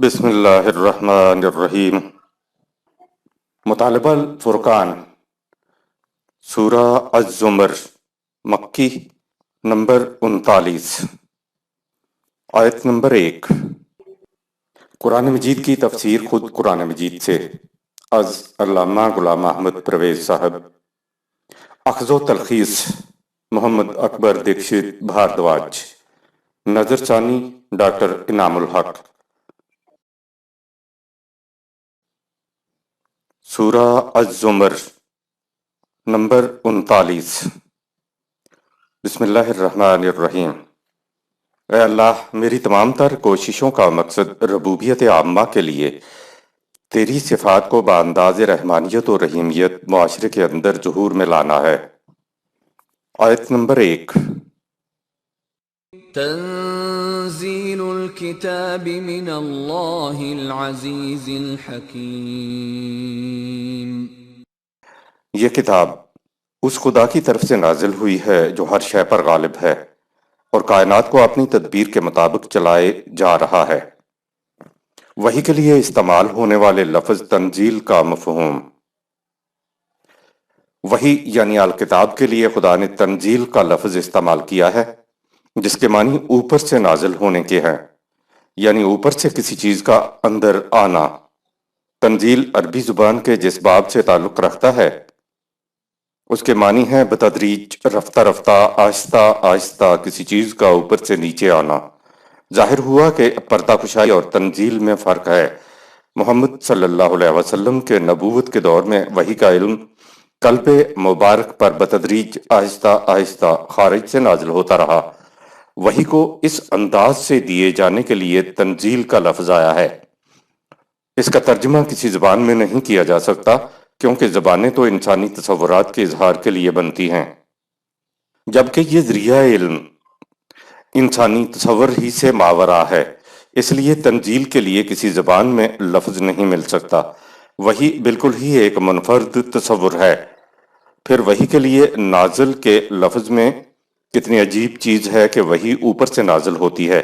بسم اللہ الرحمن الرحیم۔ مطالبہ الفرقان، سورہ الزمر، مکی، نمبر 39، آیت نمبر 1۔ قرآن مجید کی تفسیر خود قرآن مجید سے، از علامہ غلام احمد پرویز صاحب۔ اخذ و تلخیص محمد اکبر دیکشت بھاردواج، نظر ثانی ڈاکٹر انعام الحق۔ سورہ الزمر، نمبر 39۔ بسم اللہ الرحمن الرحیم۔ اے اللہ، میری تمام تر کوششوں کا مقصد ربوبیت عامہ کے لیے تیری صفات کو بانداز رحمانیت و رحیمیت معاشرے کے اندر ظہور میں لانا ہے۔ آیت نمبر 1۔ تنزیل الکتاب من اللہ العزیز الحکیم۔ یہ کتاب اس خدا کی طرف سے نازل ہوئی ہے جو ہر شے پر غالب ہے اور کائنات کو اپنی تدبیر کے مطابق چلائے جا رہا ہے۔ وحی کے لیے استعمال ہونے والے لفظ تنزیل کا مفہوم۔ وحی یعنی الکتاب کے لیے خدا نے تنزیل کا لفظ استعمال کیا ہے، جس کے معنی اوپر سے نازل ہونے کے ہیں، یعنی اوپر سے کسی چیز کا اندر آنا۔ تنزیل عربی زبان کے جس باب سے تعلق رکھتا ہے اس کے معنی ہے بتدریج، رفتہ رفتہ، آہستہ آہستہ کسی چیز کا اوپر سے نیچے آنا۔ ظاہر ہوا کہ پردہ کشائی اور تنزیل میں فرق ہے۔ محمد صلی اللہ علیہ وسلم کے نبوت کے دور میں وحی کا علم قلب مبارک پر بتدریج، آہستہ آہستہ خارج سے نازل ہوتا رہا۔ وحی کو اس انداز سے دیے جانے کے لیے تنزیل کا لفظ آیا ہے۔ اس کا ترجمہ کسی زبان میں نہیں کیا جا سکتا، کیونکہ زبانیں تو انسانی تصورات کے اظہار کے لیے بنتی ہیں، جبکہ یہ ذریعہ علم انسانی تصور ہی سے ماورا ہے۔ اس لیے تنزیل کے لیے کسی زبان میں لفظ نہیں مل سکتا۔ وحی بالکل ہی ایک منفرد تصور ہے۔ پھر وحی کے لیے نازل کے لفظ میں کتنی عجیب چیز ہے کہ وحی اوپر سے نازل ہوتی ہے۔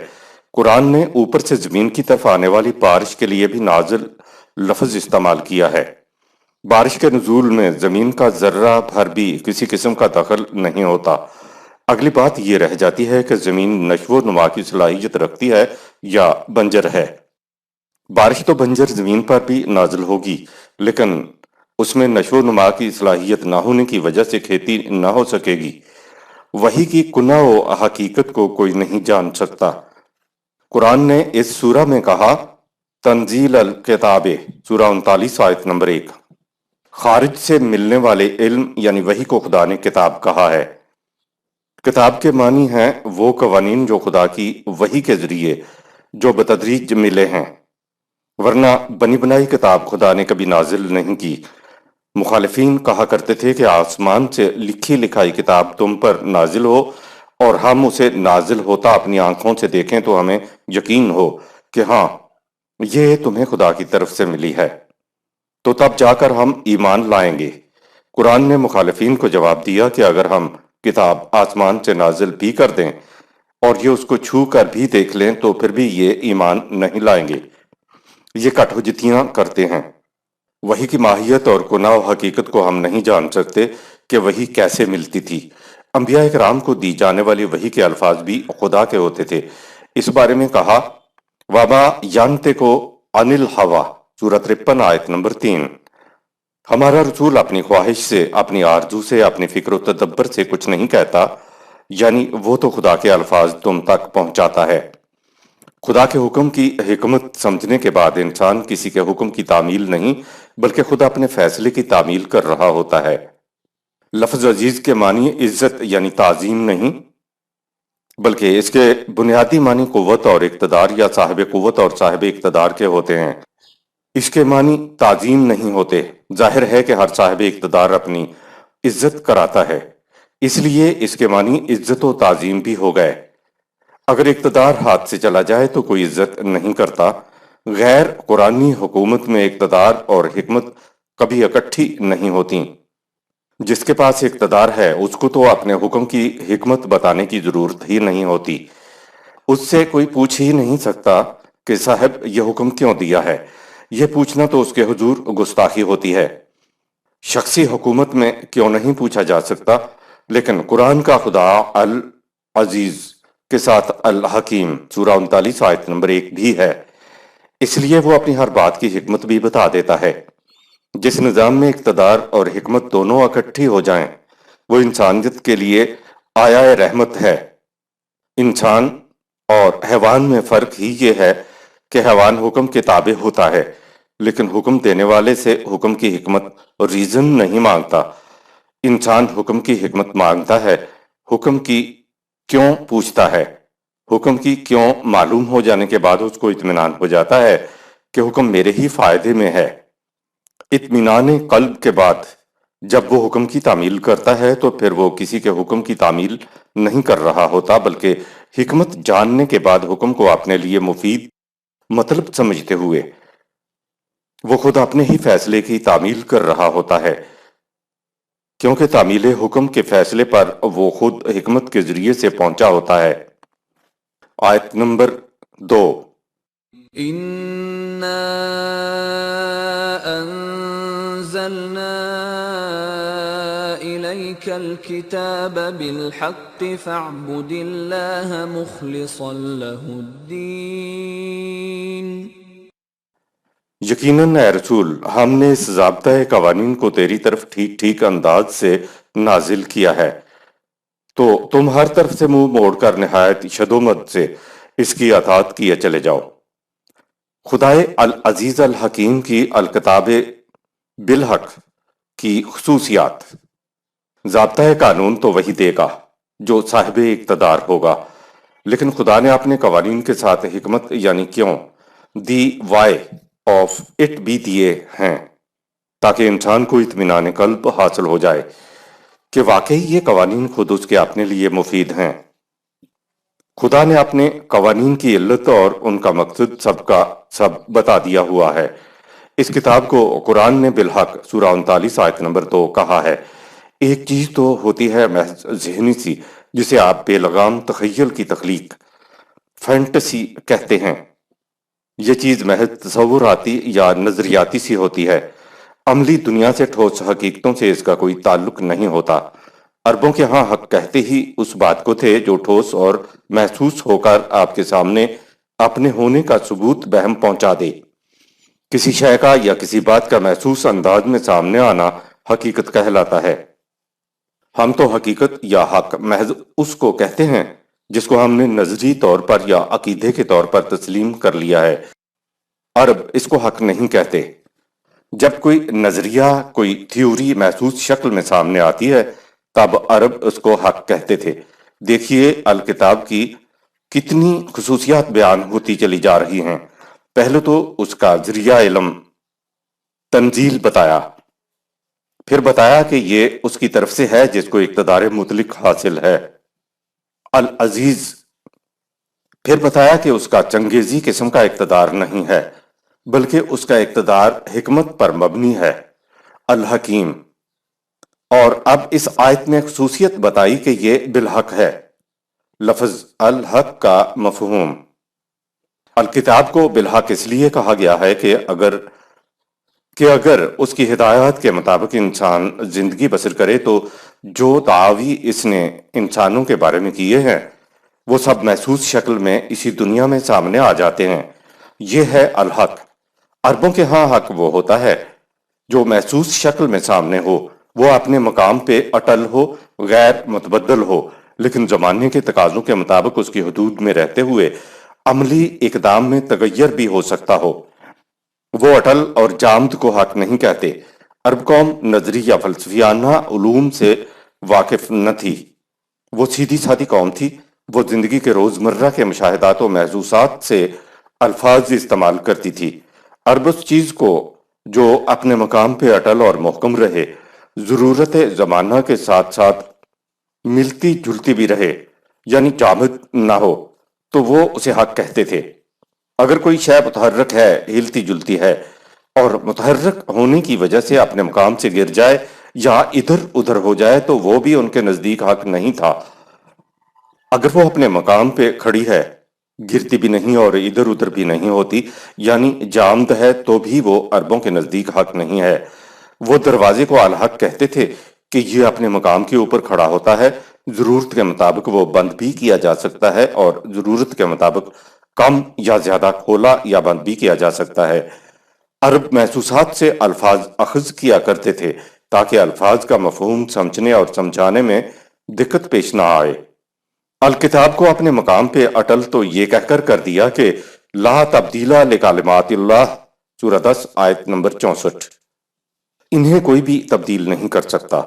قرآن نے اوپر سے زمین کی طرف آنے والی بارش کے لیے بھی نازل لفظ استعمال کیا ہے۔ بارش کے نزول میں زمین کا ذرہ بھر بھی کسی قسم کا دخل نہیں ہوتا۔ اگلی بات یہ رہ جاتی ہے کہ زمین نشو و نما کی صلاحیت رکھتی ہے یا بنجر ہے۔ بارش تو بنجر زمین پر بھی نازل ہوگی، لیکن اس میں نشو و نما کی صلاحیت نہ ہونے کی وجہ سے کھیتی نہ ہو سکے گی۔ وحی کی کنہ و حقیقت کو کوئی نہیں جان سکتا۔ قرآن نے اس سورہ میں کہا تنزیل الکتاب، سورہ 39 آیت نمبر 1۔ خارج سے ملنے والے علم یعنی وحی کو خدا نے کتاب کہا ہے۔ کتاب کے معنی ہیں وہ قوانین جو خدا کی وحی کے ذریعے جو بتدریج ملے ہیں، ورنہ بنی بنائی کتاب خدا نے کبھی نازل نہیں کی۔ مخالفین کہا کرتے تھے کہ آسمان سے لکھی لکھائی کتاب تم پر نازل ہو اور ہم اسے نازل ہوتا اپنی آنکھوں سے دیکھیں تو ہمیں یقین ہو کہ ہاں یہ تمہیں خدا کی طرف سے ملی ہے، تو تب جا کر ہم ایمان لائیں گے۔ قرآن نے مخالفین کو جواب دیا کہ اگر ہم کتاب آسمان سے نازل بھی کر دیں اور یہ اس کو چھو کر بھی دیکھ لیں تو پھر بھی یہ ایمان نہیں لائیں گے۔ یہ کٹ حجتیاں کرتے ہیں۔ وحی کی ماہیت اور کنہ و حقیقت کو ہم نہیں جان سکتے کہ وحی کیسے ملتی تھی۔ انبیاء کرام کو دی جانے والی وحی کے الفاظ بھی خدا کے ہوتے تھے۔ اس بارے میں کہا وَمَا يَنْطِقُ عَنِ الْهَوَىٰ، سورہ 53 آیت نمبر 3۔ ہمارا رسول اپنی خواہش سے، اپنی آرزو سے، اپنی فکر و تدبر سے کچھ نہیں کہتا، یعنی وہ تو خدا کے الفاظ تم تک پہنچاتا ہے۔ خدا کے حکم کی حکمت سمجھنے کے بعد انسان کسی کے حکم کی تعمیل نہیں بلکہ خدا اپنے فیصلے کی تعمیل کر رہا ہوتا ہے۔ لفظ عزیز کے معنی عزت یعنی تعظیم نہیں، بلکہ اس کے بنیادی معنی قوت اور اقتدار یا صاحب قوت اور صاحب اقتدار کے ہوتے ہیں۔ اس کے معنی تعظیم نہیں ہوتے۔ ظاہر ہے کہ ہر صاحب اقتدار اپنی عزت کراتا ہے، اس لیے اس کے معنی عزت و تعظیم بھی ہو گئے۔ اگر اقتدار ہاتھ سے چلا جائے تو کوئی عزت نہیں کرتا۔ غیر قرآنی حکومت میں اقتدار اور حکمت کبھی اکٹھی نہیں ہوتی۔ جس کے پاس اقتدار ہے اس کو تو اپنے حکم کی حکمت بتانے کی ضرورت ہی نہیں ہوتی۔ اس سے کوئی پوچھ ہی نہیں سکتا کہ صاحب یہ حکم کیوں دیا ہے؟ یہ پوچھنا تو اس کے حضور گستاخی ہوتی ہے۔ شخصی حکومت میں کیوں نہیں پوچھا جا سکتا، لیکن قرآن کا خدا العزیز کے ساتھ الحکیم سورہ 39 آیت نمبر 1 بھی ہے، اس لیے وہ اپنی ہر بات کی حکمت بھی بتا دیتا ہے۔ جس نظام میں اقتدار اور حکمت دونوں اکٹھی ہو جائیں وہ انسانیت کے لیے آیا رحمت ہے۔ انسان اور حیوان میں فرق ہی یہ ہے کہ حیوان حکم کے تابع ہوتا ہے، لیکن حکم دینے والے سے حکم کی حکمت اور ریزن نہیں مانگتا۔ انسان حکم کی حکمت مانگتا ہے، حکم کی کیوں پوچھتا ہے۔ حکم کی کیوں معلوم ہو جانے کے بعد اس کو اطمینان ہو جاتا ہے کہ حکم میرے ہی فائدے میں ہے۔ اطمینان قلب کے بعد جب وہ حکم کی تعمیل کرتا ہے تو پھر وہ کسی کے حکم کی تعمیل نہیں کر رہا ہوتا، بلکہ حکمت جاننے کے بعد حکم کو اپنے لیے مفید مطلب سمجھتے ہوئے وہ خود اپنے ہی فیصلے کی تعمیل کر رہا ہوتا ہے، کیونکہ تعمیل حکم کے فیصلے پر وہ خود حکمت کے ذریعے سے پہنچا ہوتا ہے۔ آیت نمبر 2۔ اِنَّا أَنزَلْنَا إِلَيْكَ الْكِتَابَ بِالْحَقِّ فَاعْبُدِ اللَّهَ مُخْلِصًا لَهُ الدِّينَ۔ یقیناً اے رسول، ہم نے اس ضابطۂ قوانین کو تیری طرف ٹھیک ٹھیک انداز سے نازل کیا ہے، تو تم ہر طرف سے منہ موڑ کر نہایت شدومت سے اس کی اطاعت کیے چلے جاؤ۔ خدائے العزیز الحکیم کی الکتاب بالحق کی خصوصیات۔ ضابطۂ قانون تو وہی دے گا جو صاحب اقتدار ہوگا، لیکن خدا نے اپنے قوانین کے ساتھ حکمت یعنی کیوں دی وائی آف اٹ بھی دیے ہیں، تاکہ انسان کو اطمینان قلب حاصل ہو جائے کہ واقعی یہ قوانین خود اس کے اپنے لیے مفید ہیں۔ خدا نے اپنے قوانین کی علت اور ان کا مقصد سب کا سب بتا دیا ہوا ہے۔ اس کتاب کو قرآن نے بالحق سورہ 39 آیت نمبر 2 کہا ہے۔ ایک چیز تو ہوتی ہے محض ذہنی سی، جسے آپ بے لگام تخیل کی تخلیق فینٹسی کہتے ہیں۔ یہ چیز محض تصوراتی یا نظریاتی سی ہوتی ہے، عملی دنیا سے ٹھوس حقیقتوں سے اس کا کوئی تعلق نہیں ہوتا۔ عربوں کے ہاں حق کہتے ہی اس بات کو تھے جو ٹھوس اور محسوس ہو کر آپ کے سامنے اپنے ہونے کا ثبوت بہم پہنچا دے۔ کسی شے کا یا کسی بات کا محسوس انداز میں سامنے آنا حقیقت کہلاتا ہے۔ ہم تو حقیقت یا حق محض اس کو کہتے ہیں جس کو ہم نے نظری طور پر یا عقیدے کے طور پر تسلیم کر لیا ہے۔ عرب اس کو حق نہیں کہتے۔ جب کوئی نظریہ، کوئی تھیوری محسوس شکل میں سامنے آتی ہے تب عرب اس کو حق کہتے تھے۔ دیکھیے الکتاب کی کتنی خصوصیات بیان ہوتی چلی جا رہی ہیں۔ پہلے تو اس کا ذریعہ علم تنزیل بتایا، پھر بتایا کہ یہ اس کی طرف سے ہے جس کو اقتدار مطلق حاصل ہے، العزیز۔ پھر بتایا کہ اس کا چنگیزی قسم کا اقتدار نہیں ہے، بلکہ اس کا اقتدار حکمت پر مبنی ہے، الحکیم۔ اور اب اس آیت میں خصوصیت بتائی کہ یہ بالحق ہے۔ لفظ الحق کا مفہوم۔ الکتاب کو بالحق اس لیے کہا گیا ہے کہ اگر اس کی ہدایات کے مطابق انسان زندگی بسر کرے تو جو دعاوی اس نے انسانوں کے بارے میں کیے ہیں وہ سب محسوس شکل میں اسی دنیا میں سامنے آ جاتے ہیں۔ یہ ہے الحق۔ عربوں کے ہاں حق وہ ہوتا ہے جو محسوس شکل میں سامنے ہو، وہ اپنے مقام پہ اٹل ہو، غیر متبدل ہو، لیکن زمانے کے تقاضوں کے مطابق اس کی حدود میں رہتے ہوئے عملی اقدام میں تغیر بھی ہو سکتا ہو۔ وہ اٹل اور جامد کو حق نہیں کہتے۔ عرب قوم نظری یا فلسفیانہ علوم سے واقف نہ تھی، وہ سیدھی سادی قوم تھی۔ وہ زندگی کے روزمرہ کے مشاہدات و محسوسات سے الفاظ استعمال کرتی تھی۔ عرب اس چیز کو جو اپنے مقام پہ اٹل اور محکم رہے، ضرورت زمانہ کے ساتھ ساتھ ملتی جلتی بھی رہے، یعنی جامد نہ ہو، تو وہ اسے حق کہتے تھے۔ اگر کوئی شے متحرک ہے، ہلتی جلتی ہے اور متحرک ہونے کی وجہ سے اپنے مقام سے گر جائے یا ادھر ادھر ہو جائے تو وہ بھی ان کے نزدیک حق نہیں تھا۔ اگر وہ اپنے مقام پہ کھڑی ہے گرتی بھی نہیں اور ادھر ادھر بھی نہیں ہوتی، یعنی جامد ہے تو بھی وہ عربوں کے نزدیک حق نہیں ہے۔ وہ دروازے کو الحق کہتے تھے کہ یہ اپنے مقام کے اوپر کھڑا ہوتا ہے، ضرورت کے مطابق وہ بند بھی کیا جا سکتا ہے اور ضرورت کے مطابق کم یا زیادہ کھولا یا بند بھی کیا جا سکتا ہے۔ عرب محسوسات سے الفاظ اخذ کیا کرتے تھے تاکہ الفاظ کا مفہوم سمجھنے اور سمجھانے میں دقت پیش نہ آئے۔ الکتاب کو اپنے مقام پہ اٹل تو یہ کہہ کر دیا کہ لا تبدیل لکلمات اللہ، سورہ 10 آیت نمبر 64۔ انہیں کوئی بھی تبدیل نہیں کر سکتا۔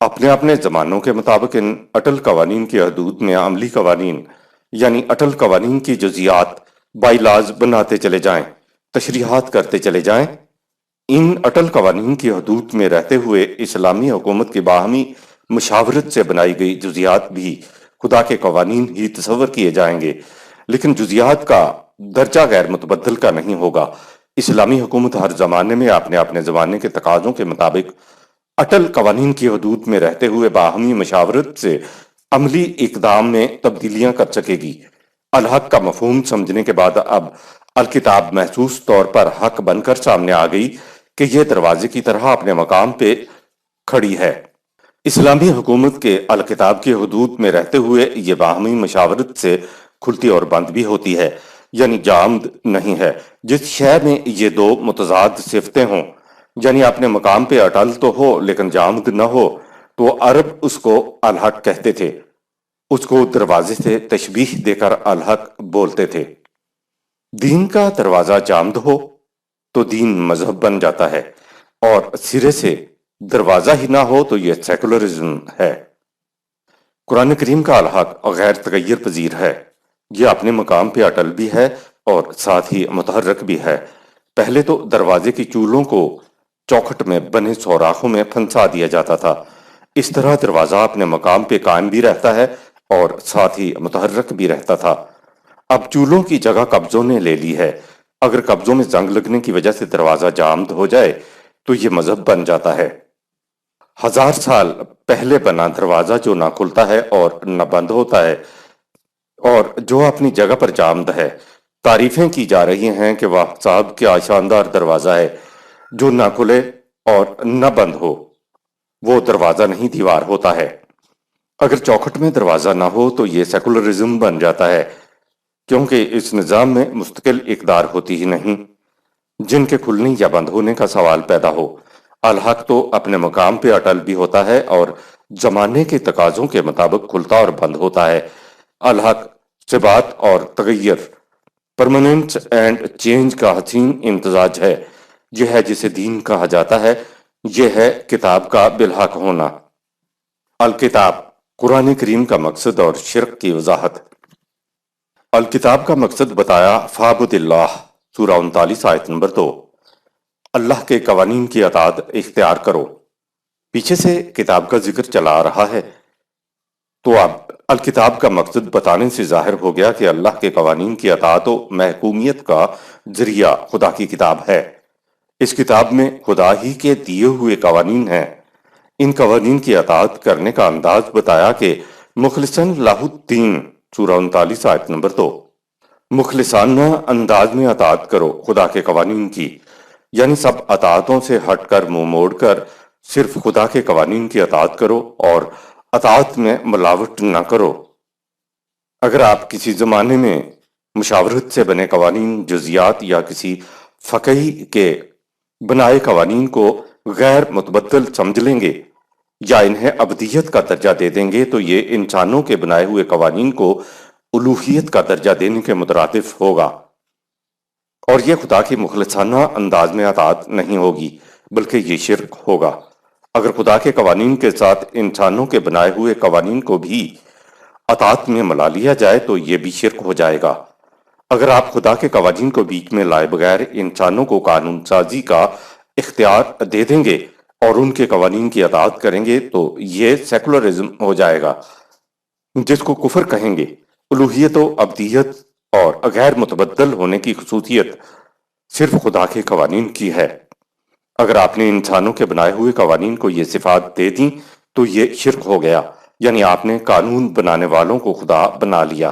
اپنے اپنے زمانوں کے مطابق ان اٹل قوانین کی حدود میں عملی قوانین یعنی اٹل قوانین کی جزیات بائی لاز بناتے چلے جائیں، تشریحات کرتے چلے جائیں۔ ان اٹل قوانین کی حدود میں رہتے ہوئے اسلامی حکومت کی باہمی مشاورت سے بنائی گئی جزیات بھی خدا کے قوانین ہی تصور کیے جائیں گے، لیکن جزیات کا درجہ غیر متبدل کا نہیں ہوگا۔ اسلامی حکومت ہر زمانے میں اپنے اپنے زمانے کے تقاضوں کے مطابق اٹل قوانین کی حدود میں رہتے ہوئے باہمی مشاورت سے عملی اقدام میں تبدیلیاں کر سکے گی۔ الحق کا مفہوم سمجھنے کے بعد اب الکتاب محسوس طور پر حق بن کر سامنے آ گئی کہ یہ دروازے کی طرح اپنے مقام پہ کھڑی ہے۔ اسلامی حکومت کے الکتاب کی حدود میں رہتے ہوئے یہ باہمی مشاورت سے کھلتی اور بند بھی ہوتی ہے، یعنی جامد نہیں ہے۔ جس شے میں یہ دو متضاد صفتیں ہوں، یعنی اپنے مقام پہ اٹل تو ہو لیکن جامد نہ ہو، تو عرب اس کو الحق کہتے تھے، اس کو دروازے سے تشبیہ دے کر الحق بولتے تھے۔ دین کا دروازہ جامد ہو تو دین مذہب بن جاتا ہے، اور سرے سے دروازہ ہی نہ ہو تو یہ سیکولرزم ہے۔ قرآن کریم کا الحق غیر تغیر پذیر ہے، یہ اپنے مقام پہ اٹل بھی ہے اور ساتھ ہی متحرک بھی ہے۔ پہلے تو دروازے کی چولوں کو چوکھٹ میں بنے سوراخوں میں پھنسا دیا جاتا تھا، اس طرح دروازہ اپنے مقام پہ قائم بھی رہتا ہے اور ساتھ ہی متحرک بھی رہتا تھا۔ اب چولوں کی جگہ قبضوں نے لے لی ہے۔ اگر قبضوں میں زنگ لگنے کی وجہ سے دروازہ جامد ہو جائے تو یہ مذہب بن جاتا ہے۔ 1000 سال پہلے بنا دروازہ جو نہ کھلتا ہے اور نہ بند ہوتا ہے اور جو اپنی جگہ پر جامد ہے، تعریفیں کی جا رہی ہیں کہ واہ صاحب کیا شاندار دروازہ ہے جو نہ کھلے اور نہ بند ہو۔ وہ دروازہ نہیں دیوار ہوتا ہے۔ اگر چوکھٹ میں دروازہ نہ ہو تو یہ سیکولرزم بن جاتا ہے، کیونکہ اس نظام میں مستقل اقدار ہوتی ہی نہیں جن کے کھلنے یا بند ہونے کا سوال پیدا ہو۔ الحق تو اپنے مقام پہ اٹل بھی ہوتا ہے اور زمانے کے تقاضوں کے مطابق کھلتا اور بند ہوتا ہے۔ الحق ثبات اور تغیر، پرماننس اینڈ چینج کا حسین امتزاج ہے۔ یہ ہے جسے دین کہا جاتا ہے، یہ ہے کتاب کا بالحق ہونا۔ الکتاب، قرآن کریم کا مقصد اور شرک کی وضاحت۔ الکتاب کا مقصد بتایا، فَاعْبُدِ اللَّهَ، سورہ 39 آیت نمبر 2۔ اللہ کے قوانین کی اطاعت اختیار کرو۔ پیچھے سے کتاب کا ذکر چلا آ رہا ہے، تو اب الکتاب کا مقصد بتانے سے ظاہر ہو گیا کہ اللہ کے قوانین کی اطاعت و محکومیت کا ذریعہ خدا کی کتاب ہے۔ اس کتاب میں خدا ہی کے دیے ہوئے قوانین ہیں۔ ان قوانین کی اطاعت کرنے کا انداز بتایا کہ مخلصاً لہ الدین، سورہ 39 آیت نمبر 2۔ مخلصانہ انداز میں اطاعت کرو خدا کے قوانین کی، یعنی سب اطاعتوں سے ہٹ کر منہ موڑ کر صرف خدا کے قوانین کی اطاعت کرو اور اطاعت میں ملاوٹ نہ کرو۔ اگر آپ کسی زمانے میں مشاورت سے بنے قوانین، جزیات یا کسی فقیہ کے بنائے قوانین کو غیر متبدل سمجھ لیں گے یا انہیں ابدیت کا درجہ دے دیں گے تو یہ انسانوں کے بنائے ہوئے قوانین کو الوہیت کا درجہ دینے کے مترادف ہوگا، اور یہ خدا کی مخلصانہ انداز میں اطاعت نہیں ہوگی بلکہ یہ شرک ہوگا۔ اگر خدا کے قوانین کے ساتھ انسانوں کے بنائے ہوئے قوانین کو بھی اطاعت میں ملا لیا جائے تو یہ بھی شرک ہو جائے گا۔ اگر آپ خدا کے قوانین کو بیچ میں لائے بغیر انسانوں کو قانون سازی کا اختیار دے دیں گے اور ان کے قوانین کی اطاعت کریں گے تو یہ سیکولرزم ہو جائے گا، جس کو کفر کہیں گے۔ الوہیت و ابدیت اور غیر متبدل ہونے کی خصوصیت صرف خدا کے قوانین کی ہے۔ اگر آپ نے انسانوں کے بنائے ہوئے قوانین کو یہ صفات دے دیں تو یہ شرک ہو گیا، یعنی آپ نے قانون بنانے والوں کو خدا بنا لیا۔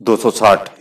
260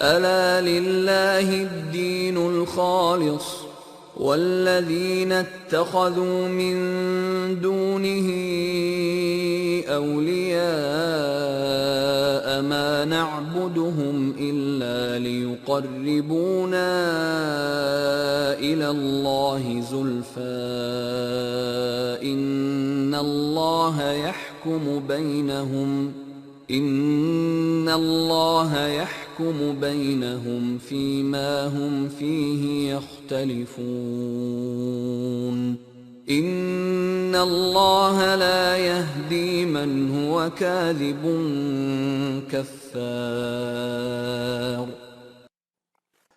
ألا لله الدين الخالص والذين اتخذوا من دونه أولياء ما نعبدهم إلا ليقربونا إلى الله زلفى إن الله يحكم بينهم فيما هم فيه يختلفون إن الله لا يهدي من هو كاذب كفار۔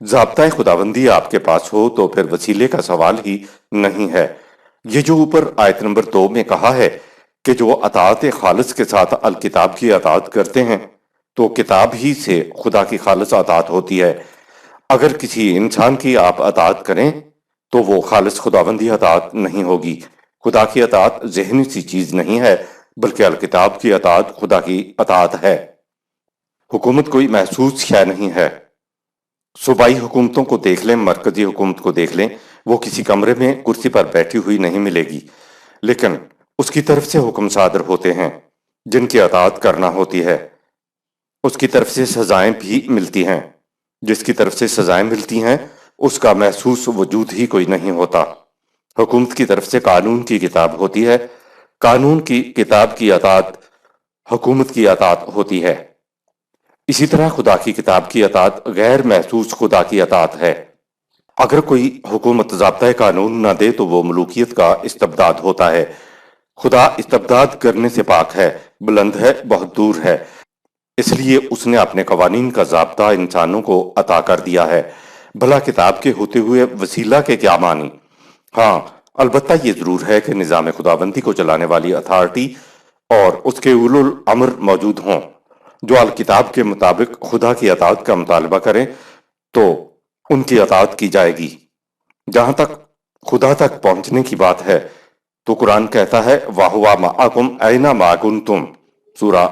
ضابطۂ خداوندی آپ کے پاس ہو تو پھر وسیلے کا سوال ہی نہیں ہے۔ یہ جو اوپر آیت نمبر 2 میں کہا ہے کہ جو اطاعت خالص کے ساتھ الکتاب کی اطاعت کرتے ہیں تو کتاب ہی سے خدا کی خالص اطاعت ہوتی ہے۔ اگر کسی انسان کی آپ اطاعت کریں تو وہ خالص خداوندی اطاعت نہیں ہوگی۔ خدا کی اطاعت ذہنی سی چیز نہیں ہے، بلکہ الکتاب کی اطاعت خدا کی اطاعت ہے۔ حکومت کوئی محسوس شے نہیں ہے۔ صوبائی حکومتوں کو دیکھ لیں، مرکزی حکومت کو دیکھ لیں، وہ کسی کمرے میں کرسی پر بیٹھی ہوئی نہیں ملے گی، لیکن اس کی طرف سے حکم صادر ہوتے ہیں جن کی اطاعت کرنا ہوتی ہے۔ اس کی طرف سے سزائیں بھی ملتی ہیں۔ جس کی طرف سے سزائیں ملتی ہیں اس کا محسوس وجود ہی کوئی نہیں ہوتا۔ حکومت کی طرف سے قانون کی کتاب ہوتی ہے، قانون کی کتاب کی اطاعت حکومت کی اطاعت ہوتی ہے۔ اسی طرح خدا کی کتاب کی اطاعت غیر محسوس خدا کی اطاعت ہے۔ اگر کوئی حکومت ضابطۂ قانون نہ دے تو وہ ملوکیت کا استبداد ہوتا ہے۔ خدا استبداد کرنے سے پاک ہے، بلند ہے، بہت دور ہے، اس لیے اس نے اپنے قوانین کا ضابطہ انسانوں کو عطا کر دیا ہے۔ بھلا کتاب کے ہوتے ہوئے وسیلہ کے کیا معنی؟ ہاں، البتہ یہ ضرور ہے کہ نظام خداوندی کو چلانے والی اتھارٹی اور اس کے اولو الامر موجود ہوں جو الکتاب کے مطابق خدا کی اطاعت کا مطالبہ کریں تو ان کی اطاعت کی جائے گی۔ جہاں تک خدا تک پہنچنے کی بات ہے تو قرآن کہتا ہے وَهُوَ مَعَكُمْ أَيْنَمَا كُنتُمْ، سورہ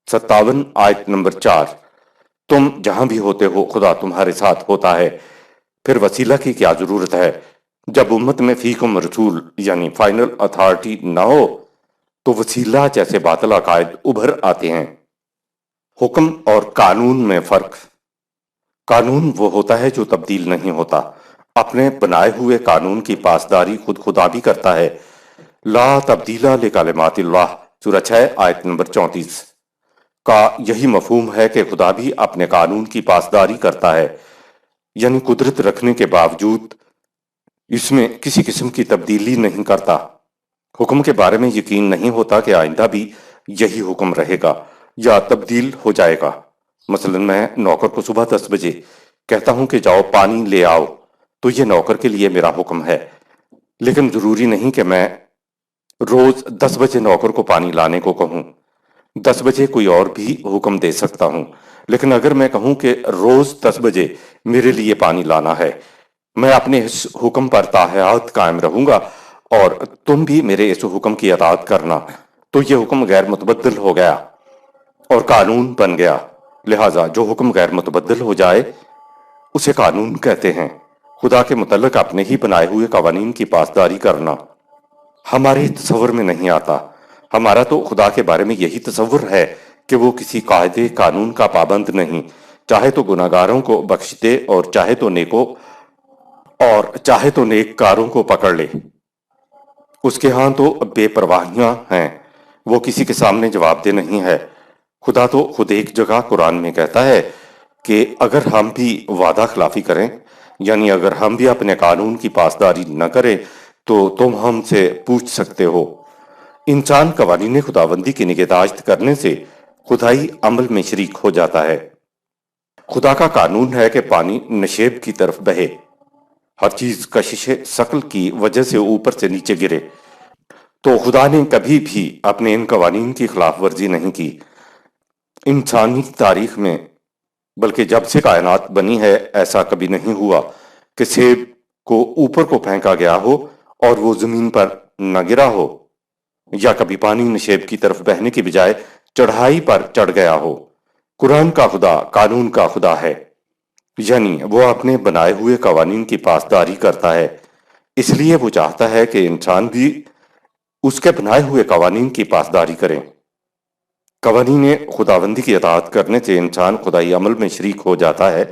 57 آیت نمبر 4۔ تم جہاں بھی ہوتے ہو خدا تمہارے ساتھ ہوتا ہے۔ پھر وسیلہ کی کیا ضرورت ہے؟ جب امت میں فیکم رسول یعنی فائنل اتھارٹی نہ ہو تو وسیلہ جیسے باطل عقائد ابھر آتے ہیں۔ حکم اور قانون میں فرق۔ قانون وہ ہوتا ہے جو تبدیل نہیں ہوتا۔ اپنے بنائے ہوئے قانون کی پاسداری خود خدا بھی کرتا ہے۔ لا تبدیل لکلمات اللہ، سورہ 6 آیت نمبر 34 کا یہی مفہوم ہے کہ خدا بھی اپنے قانون کی پاسداری کرتا ہے، یعنی قدرت رکھنے کے باوجود اس میں کسی قسم کی تبدیلی نہیں کرتا۔ حکم کے بارے میں یقین نہیں ہوتا کہ آئندہ بھی یہی حکم رہے گا یا تبدیل ہو جائے گا۔ مثلا میں نوکر کو صبح 10 بجے کہتا ہوں کہ جاؤ پانی لے آؤ تو یہ نوکر کے لیے میرا حکم ہے، لیکن ضروری نہیں کہ میں روز 10 بجے نوکر کو پانی لانے کو کہوں۔ 10 بجے کوئی اور بھی حکم دے سکتا ہوں، لیکن اگر میں کہوں کہ روز 10 بجے میرے لیے پانی لانا ہے، میں اپنے اس حکم پر تا حیات قائم رہوں گا اور تم بھی میرے اس حکم کی اطاعت کرنا، تو یہ حکم غیر متبدل ہو گیا اور قانون بن گیا۔ لہٰذا جو حکم غیر متبدل ہو جائے اسے قانون کہتے ہیں۔ خدا کے متعلق اپنے ہی بنائے ہوئے قوانین کی پاسداری کرنا ہمارے تصور میں نہیں آتا۔ ہمارا تو خدا کے بارے میں یہی تصور ہے کہ وہ کسی قاعدے قانون کا پابند نہیں، چاہے تو گناہگاروں کو بخش دے اور چاہے تو نیک کاروں کو پکڑ لے۔ اس کے ہاں تو بے پرواہیاں ہیں، وہ کسی کے سامنے جواب دہ نہیں ہے۔ خدا تو خود ایک جگہ قرآن میں کہتا ہے کہ اگر ہم بھی وعدہ خلافی کریں، یعنی اگر ہم بھی اپنے قانون کی پاسداری نہ کریں تو تم ہم سے پوچھ سکتے ہو۔ انسان قوانین خداوندی کی نگہداشت کرنے سے خدائی عمل میں شریک ہو جاتا ہے۔ خدا کا قانون ہے کہ پانی نشیب کی طرف بہے، ہر چیز کشش ثقل کی وجہ سے اوپر سے نیچے گرے۔ تو خدا نے کبھی بھی اپنے ان قوانین کی خلاف ورزی نہیں کی۔ انسانی تاریخ میں بلکہ جب سے کائنات بنی ہے ایسا کبھی نہیں ہوا کہ سیب کو اوپر کو پھینکا گیا ہو اور وہ زمین پر نہ گرا ہو، یا کبھی پانی نشیب کی طرف بہنے کی بجائے چڑھائی پر چڑھ گیا ہو۔ قرآن کا خدا قانون کا خدا ہے، یعنی وہ اپنے بنائے ہوئے قوانین کی پاسداری کرتا ہے، اس لیے وہ چاہتا ہے کہ انسان بھی اس کے بنائے ہوئے قوانین کی پاسداری کریں۔ قوانین خداوندی کی اطاعت کرنے سے انسان خدائی عمل میں شریک ہو جاتا ہے۔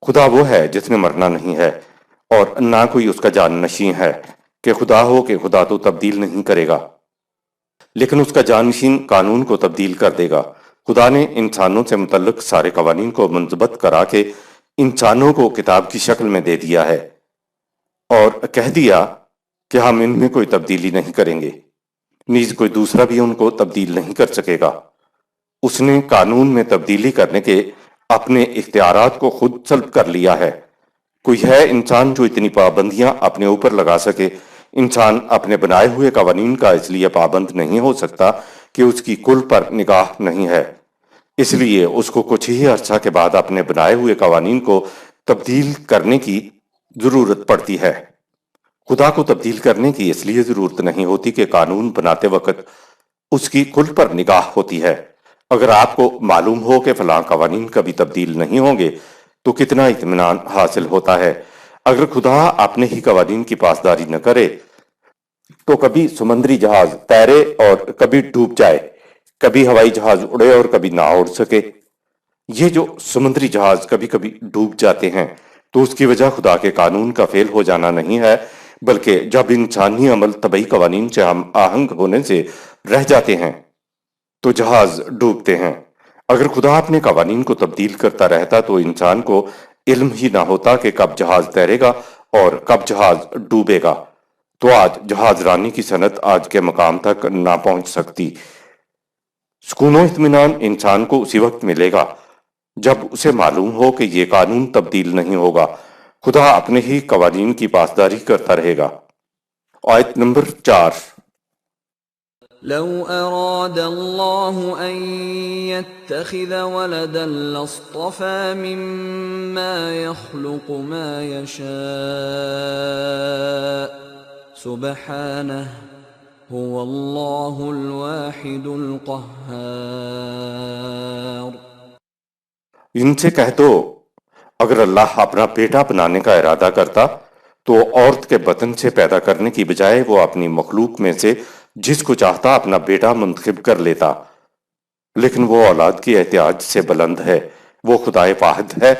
خدا وہ ہے جس نے مرنا نہیں ہے اور نہ کوئی اس کا جانشین ہے کہ خدا ہو کہ خدا تو تبدیل نہیں کرے گا، لیکن اس کا جانشین قانون کو تبدیل کر دے گا۔ خدا نے انسانوں سے متعلق سارے قوانین کو منضبط کرا کے انسانوں کو کتاب کی شکل میں دے دیا ہے اور کہہ دیا کہ ہم ان میں کوئی تبدیلی نہیں کریں گے، نیز کوئی دوسرا بھی ان کو تبدیل نہیں کر سکے گا۔ اس نے قانون میں تبدیلی کرنے کے اپنے اختیارات کو خود سلب کر لیا ہے۔ کوئی ہے انسان جو اتنی پابندیاں اپنے اوپر لگا سکے؟ انسان اپنے بنائے ہوئے قوانین کا اس لیے پابند نہیں ہو سکتا کہ اس کی کل پر نگاہ نہیں ہے، اس لیے اس کو کچھ ہی عرصہ کے بعد اپنے بنائے ہوئے قوانین کو تبدیل کرنے کی ضرورت پڑتی ہے۔ خدا کو تبدیل کرنے کی اس لیے ضرورت نہیں ہوتی کہ قانون بناتے وقت اس کی کل پر نگاہ ہوتی ہے۔ اگر آپ کو معلوم ہو کہ فلاں قوانین کبھی تبدیل نہیں ہوں گے تو کتنا اطمینان حاصل ہوتا ہے۔ اگر خدا اپنے ہی قوانین کی پاسداری نہ کرے تو کبھی سمندری جہاز تیرے اور کبھی ڈوب جائے، کبھی ہوائی جہاز اڑے اور کبھی نہ اڑ سکے۔ یہ جو سمندری جہاز کبھی کبھی ڈوب جاتے ہیں تو اس کی وجہ خدا کے قانون کا فیل ہو جانا نہیں ہے، بلکہ جب انسانی عمل طبعی قوانین سے ہم آہنگ ہونے سے رہ جاتے ہیں تو جہاز ڈوبتے ہیں۔ اگر خدا اپنے قوانین کو تبدیل کرتا رہتا تو انسان کو علم ہی نہ ہوتا کہ کب جہاز تیرے گا اور کب جہاز ڈوبے گا، تو آج جہاز رانی کی صنعت آج کے مقام تک نہ پہنچ سکتی۔ سکون و اطمینان انسان کو اسی وقت ملے گا جب اسے معلوم ہو کہ یہ قانون تبدیل نہیں ہوگا، خدا اپنے ہی قوانین کی پاسداری کرتا رہے گا۔ آیت نمبر 4۔ لو أراد الله أن يتخذ ولدا لاصطفى مما يخلق ما يشاء سبحانه هو الله الواحد القهار۔ ان سے کہہ دو اگر اللہ اپنا بیٹا بنانے کا ارادہ کرتا تو عورت کے بطن سے پیدا کرنے کی بجائے وہ اپنی مخلوق میں سے جس کو چاہتا اپنا بیٹا منتخب کر لیتا، لیکن وہ اولاد کی احتیاج سے بلند ہے، وہ خدائے واحد ہے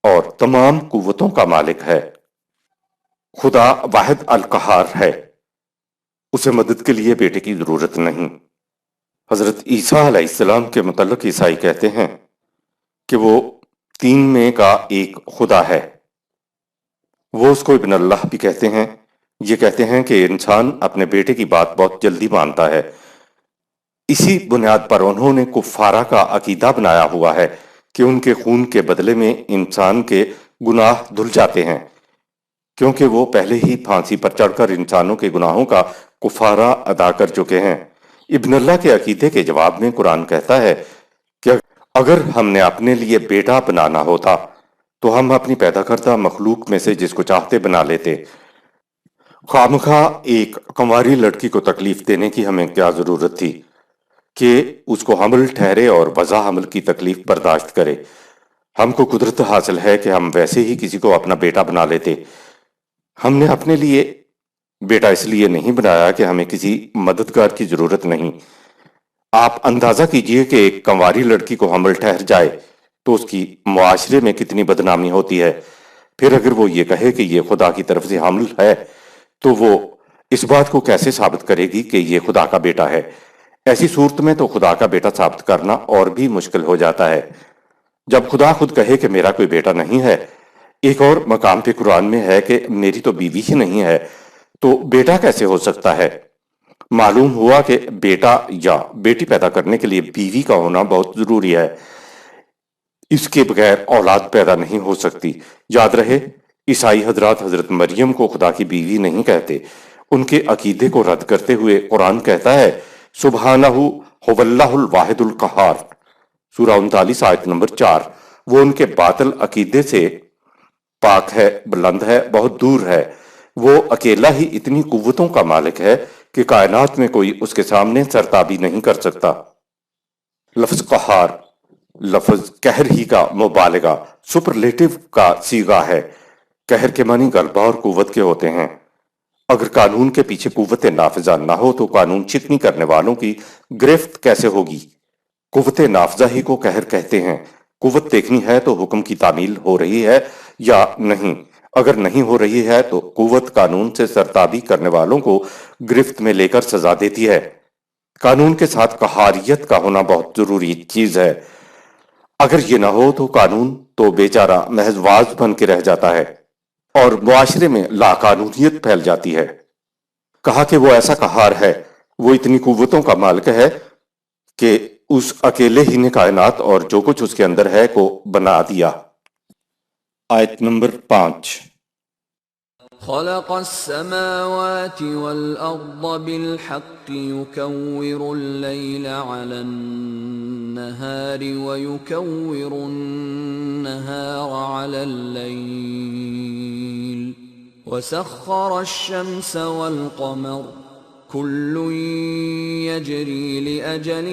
اور تمام قوتوں کا مالک ہے۔ خدا واحد القہار ہے، اسے مدد کے لیے بیٹے کی ضرورت نہیں۔ حضرت عیسیٰ علیہ السلام کے متعلق عیسائی کہتے ہیں کہ وہ تین میں کا ایک خدا ہے۔ وہ اس کو ابن اللہ بھی کہتے ہیں۔ یہ کہتے ہیں کہ انسان اپنے بیٹے کی بات بہت جلدی مانتا ہے۔ اسی بنیاد پر انہوں نے کفارہ کا عقیدہ بنایا ہوا ہے کہ ان کے خون کے بدلے میں انسان کے گناہ دھل جاتے ہیں، کیونکہ وہ پہلے ہی پھانسی پر چڑھ کر انسانوں کے گناہوں کا کفارہ ادا کر چکے ہیں۔ ابن اللہ کے عقیدے کے جواب میں قرآن کہتا ہے کہ اگر ہم نے اپنے لیے بیٹا بنانا ہوتا تو ہم اپنی پیدا کردہ مخلوق میں سے جس کو چاہتے بنا لیتے۔ خواہ ایک کنواری لڑکی کو تکلیف دینے کی ہمیں کیا ضرورت تھی کہ اس کو حمل ٹھہرے اور وضع حمل کی تکلیف برداشت کرے۔ ہم کو قدرت حاصل ہے کہ ہم ویسے ہی کسی کو اپنا بیٹا بنا لیتے۔ ہم نے اپنے لیے بیٹا اس لیے نہیں بنایا کہ ہمیں کسی مددگار کی ضرورت نہیں۔ آپ اندازہ کیجئے کہ ایک کنواری لڑکی کو حمل ٹھہر جائے تو اس کی معاشرے میں کتنی بدنامی ہوتی ہے۔ پھر اگر وہ یہ کہے کہ یہ خدا کی طرف سے حمل ہے تو وہ اس بات کو کیسے ثابت کرے گی کہ یہ خدا کا بیٹا ہے؟ ایسی صورت میں تو خدا کا بیٹا ثابت کرنا اور بھی مشکل ہو جاتا ہے۔ جب خدا خود کہے کہ میرا کوئی بیٹا نہیں ہے، ایک اور مقام پہ قرآن میں ہے کہ میری تو بیوی ہی نہیں ہے، تو بیٹا کیسے ہو سکتا ہے؟ معلوم ہوا کہ بیٹا یا بیٹی پیدا کرنے کے لیے بیوی کا ہونا بہت ضروری ہے، اس کے بغیر اولاد پیدا نہیں ہو سکتی۔ یاد رہے عیسائی حضرات حضرت مریم کو خدا کی بیوی نہیں کہتے۔ ان کے عقیدے کو رد کرتے ہوئے قرآن کہتا ہے سبحانہ هو اللہ الواحد القہار، سورہ 39 آیت نمبر 4۔ وہ ان کے باطل عقیدے سے پاک ہے، بلند ہے، بہت دور ہے۔ وہ اکیلا ہی اتنی قوتوں کا مالک ہے کہ کائنات میں کوئی اس کے سامنے سرتابی نہیں کر سکتا۔ لفظ قہار لفظ قہر ہی کا مبالغہ سپرلیٹو کا صیغہ ہے۔ قہر کے معنی غلبہ اور قوت کے ہوتے ہیں۔ اگر قانون کے پیچھے قوت نافذہ نہ ہو تو قانون شکنی کرنے والوں کی گرفت کیسے ہوگی؟ قوت نافذہ ہی کو قہر کہتے ہیں۔ قوت دیکھنی ہے تو حکم کی تعمیل ہو رہی ہے یا نہیں۔ اگر نہیں ہو رہی ہے تو قوت قانون سے سرتابی کرنے والوں کو گرفت میں لے کر سزا دیتی ہے۔ قانون کے ساتھ قہاریت کا ہونا بہت ضروری چیز ہے۔ اگر یہ نہ ہو تو قانون تو بیچارہ محض واز بن کے رہ جاتا ہے اور معاشرے میں لاقانونیت پھیل جاتی ہے۔ کہا کہ وہ ایسا قہار ہے، وہ اتنی قوتوں کا مالک ہے کہ اس اکیلے ہی نے کائنات اور جو کچھ اس کے اندر ہے کو بنا دیا۔ آیت نمبر 5۔ خلق السماوات والأرض بالحق يكور الليل على النهار ويكور النهار على الليل وسخر الشمس والقمر كل يجري لأجل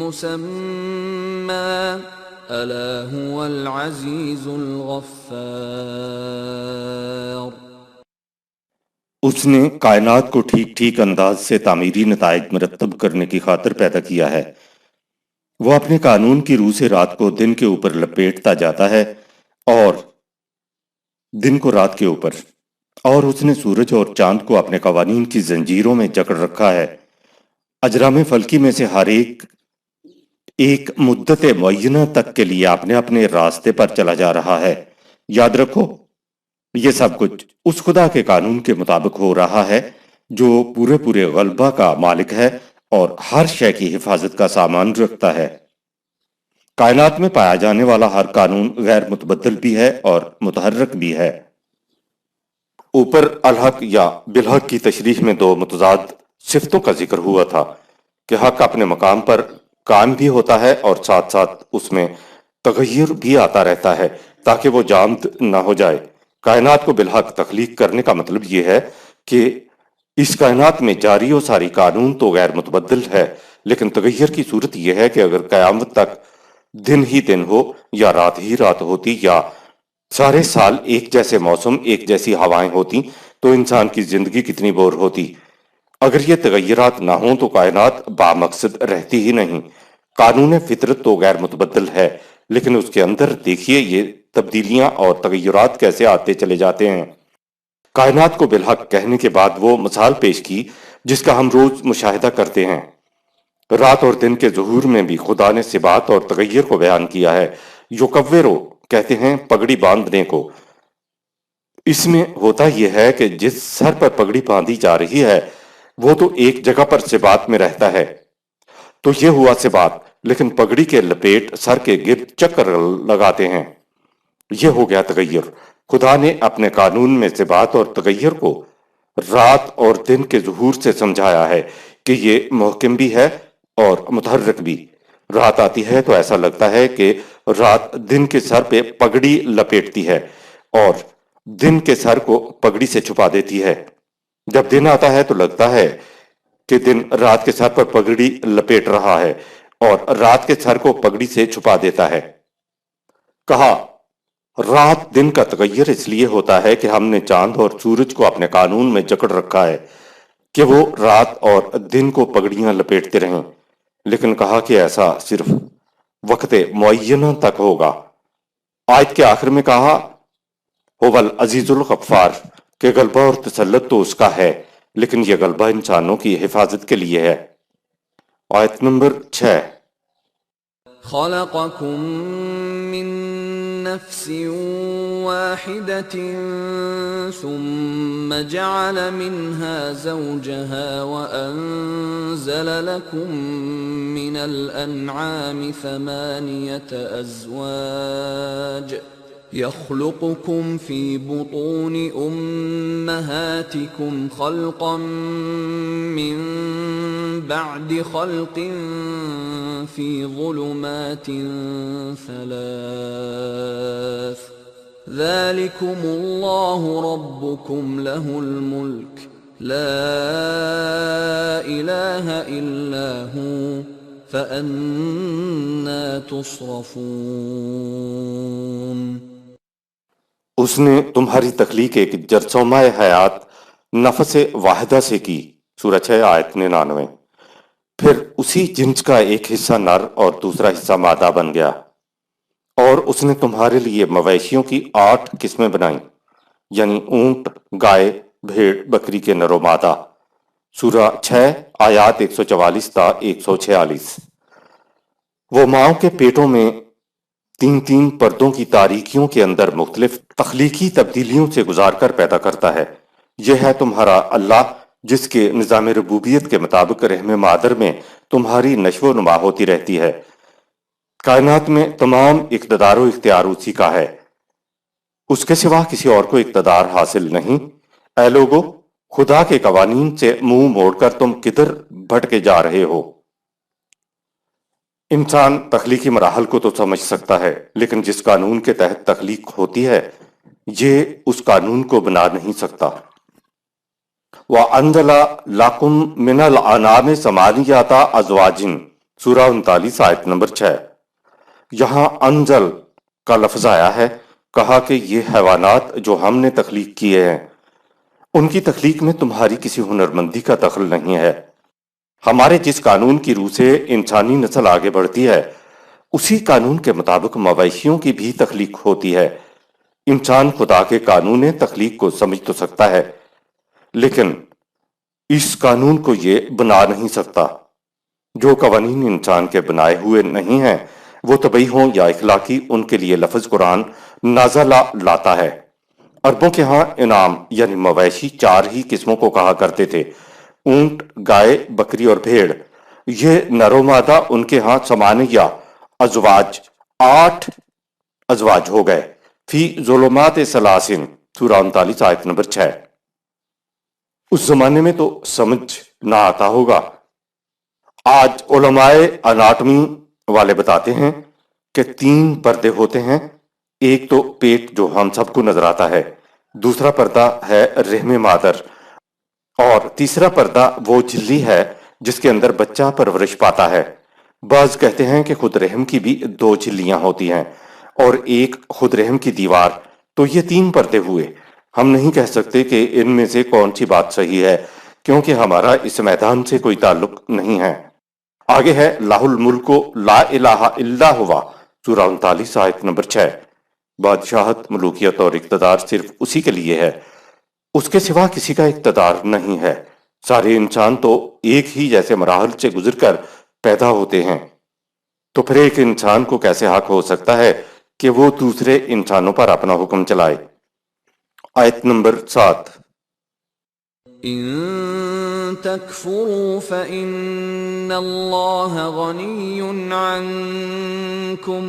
مسمى ألا هو العزيز الغفار۔ اس نے کائنات کو ٹھیک ٹھیک انداز سے تعمیری نتائج مرتب کرنے کی خاطر پیدا کیا ہے۔ وہ اپنے قانون کی روح سے رات کو دن کے اوپر لپیٹتا جاتا ہے اور دن کو رات کے اوپر، اور اس نے سورج اور چاند کو اپنے قوانین کی زنجیروں میں جکڑ رکھا ہے۔ اجرام فلکی میں سے ہر ایک مدت معینہ تک کے لیے اپنے اپنے راستے پر چلا جا رہا ہے۔ یاد رکھو، یہ سب کچھ اس خدا کے قانون کے مطابق ہو رہا ہے جو پورے غلبہ کا مالک ہے اور ہر شے کی حفاظت کا سامان رکھتا ہے۔ کائنات میں پایا جانے والا ہر قانون غیر متبدل بھی ہے اور متحرک بھی ہے۔ اوپر الحق یا بالحق کی تشریح میں دو متضاد صفتوں کا ذکر ہوا تھا کہ حق اپنے مقام پر قائم بھی ہوتا ہے اور ساتھ ساتھ اس میں تغیر بھی آتا رہتا ہے تاکہ وہ جامد نہ ہو جائے۔ کائنات کو بالحق تخلیق کرنے کا مطلب یہ ہے کہ اس کائنات میں جاری و ساری قانون تو غیر متبدل ہے، لیکن تغیر کی صورت یہ ہے کہ اگر قیامت تک دن ہی دن ہو یا رات ہی رات ہوتی یا سارے سال ایک جیسے موسم ایک جیسی ہوائیں ہوتی تو انسان کی زندگی کتنی بور ہوتی۔ اگر یہ تغیرات نہ ہوں تو کائنات بامقصد رہتی ہی نہیں۔ قانون فطرت تو غیر متبدل ہے، لیکن اس کے اندر دیکھیے یہ تبدیلیاں اور تغیرات کیسے آتے چلے جاتے ہیں۔ کائنات کو بالحق کہنے کے بعد وہ مثال پیش کی جس کا ہم روز مشاہدہ کرتے ہیں۔ رات اور دن کے ظہور میں بھی خدا نے ثبات اور تغیر کو بیان کیا ہے۔ یکورو کہتے ہیں پگڑی باندھنے کو۔ اس میں ہوتا یہ ہے کہ جس سر پر پگڑی باندھی جا رہی ہے وہ تو ایک جگہ پر ثبات میں رہتا ہے، تو یہ ہوا ثبات، لیکن پگڑی کے لپیٹ سر کے گرد چکر لگاتے ہیں، یہ ہو گیا تغیر۔ خدا نے اپنے قانون میں ثبات اور تغیر کو رات اور دن کے ظہور سے سمجھایا ہے کہ یہ محکم بھی ہے اور متحرک بھی۔ رات آتی ہے تو ایسا لگتا ہے کہ رات دن کے سر پہ پگڑی لپیٹتی ہے اور دن کے سر کو پگڑی سے چھپا دیتی ہے۔ جب دن آتا ہے تو لگتا ہے کہ دن رات کے سر پر پگڑی لپیٹ رہا ہے اور رات کے سر کو پگڑی سے چھپا دیتا ہے۔ کہا رات دن کا تغیر اس لیے ہوتا ہے کہ ہم نے چاند اور سورج کو اپنے قانون میں جکڑ رکھا ہے کہ وہ رات اور دن کو پگڑیاں لپیٹتے رہیں، لیکن کہا کہ ایسا صرف وقت معینہ تک ہوگا۔ آیت کے آخر میں کہا هو العزیز الغفار کہ غلبہ اور تسلط تو اس کا ہے، لیکن یہ غلبہ انسانوں کی حفاظت کے لیے ہے۔ آیت نمبر 6۔ خلقكم من نفس واحدة ثم جعل منها زوجها وأنزل لكم من الأنعام 8 أزواج يخلقكم في بطون أمهاتكم خلقا من بعد خلق في ظلمات 3 ذلكم الله ربكم له الملك لا إله إلا هو فأنا تصرفون۔ اس نے تمہاری تخلیق ایک جرثومہ حیات نفس واحدہ سے کی، سورہ 6 آیت 99۔ پھر اسی جنس کا ایک حصہ نر اور دوسرا حصہ مادہ بن گیا، اور اس نے تمہارے لیے مویشیوں کی 8 قسمیں بنائیں، یعنی اونٹ، گائے، بھیڑ، بکری کے نر و مادہ، سورہ 6 آیات 144 تا 146۔ وہ ماؤں کے پیٹوں میں 3 پردوں کی تاریکیوں کے اندر مختلف تخلیقی تبدیلیوں سے گزار کر پیدا کرتا ہے۔ یہ ہے تمہارا اللہ جس کے نظام ربوبیت کے مطابق رحم مادر میں تمہاری نشو و نما ہوتی رہتی ہے۔ کائنات میں تمام اقتدار و اختیار اسی کا ہے، اس کے سوا کسی اور کو اقتدار حاصل نہیں۔ اے لوگو، خدا کے قوانین سے منہ موڑ کر تم کدھر بھٹکے جا رہے ہو؟ انسان تخلیقی مراحل کو تو سمجھ سکتا ہے، لیکن جس قانون کے تحت تخلیق ہوتی ہے یہ اس قانون کو بنا نہیں سکتا۔ وَأَنزَلَ لَكُم مِّنَ الْأَنْعَامِ ثَمَانِيَةَ أَزْوَاجٍ سورہ 39 آیت نمبر 6۔ یہاں انزل کا لفظ آیا ہے، کہا کہ یہ حیوانات جو ہم نے تخلیق کیے ہیں ان کی تخلیق میں تمہاری کسی ہنرمندی کا دخل نہیں ہے۔ ہمارے جس قانون کی روح سے انسانی نسل آگے بڑھتی ہے اسی قانون کے مطابق مویشیوں کی بھی تخلیق ہوتی ہے۔ انسان خدا کے قانون تخلیق کو سمجھ تو سکتا ہے، لیکن اس قانون کو یہ بنا نہیں سکتا۔ جو قوانین انسان کے بنائے ہوئے نہیں ہیں وہ طبعی ہوں یا اخلاقی، ان کے لیے لفظ قرآن نازلہ لاتا ہے۔ عربوں کے ہاں انعام یعنی مویشی 4 ہی قسموں کو کہا کرتے تھے: اونٹ، گائے، بکری اور بھیڑ۔ یہ نر و مادہ ان کے ہاں 8 ازواج 8 ازواج ہو گئے۔ فی ظلمات ثلاثن سورہ 39 آیت نمبر 6۔ اس زمانے میں تو سمجھ نہ آتا ہوگا۔ آج علماء اناٹمی والے بتاتے ہیں کہ 3 پردے ہوتے ہیں۔ ایک تو پیٹ جو ہم سب کو نظر آتا ہے، دوسرا پردہ ہے رحم مادر، اور تیسرا پردہ وہ جھلی ہے جس کے اندر بچہ پرورش پاتا ہے۔ بعض کہتے ہیں کہ خود رحم کی بھی 2 جھلیاں ہوتی ہیں اور ایک خود رحم کی دیوار، تو یہ 3 پردے ہوئے۔ ہم نہیں کہہ سکتے کہ ان میں سے کون سی بات صحیح ہے، کیونکہ ہمارا اس میدان سے کوئی تعلق نہیں ہے۔ آگے ہے لاہ الملک لا الہ الا ہوا سورہ 39 آیت نمبر 6۔ بادشاہت، ملوکیت اور اقتدار صرف اسی کے لیے ہے، اس کے سوا کسی کا اقتدار نہیں ہے۔ سارے انسان تو ایک ہی جیسے مراحل سے گزر کر پیدا ہوتے ہیں، تو پھر ایک انسان کو کیسے حق ہو سکتا ہے کہ وہ دوسرے انسانوں پر اپنا حکم چلائے؟ آیت نمبر 7۔ إن تكفروا فإن الله غني عنكم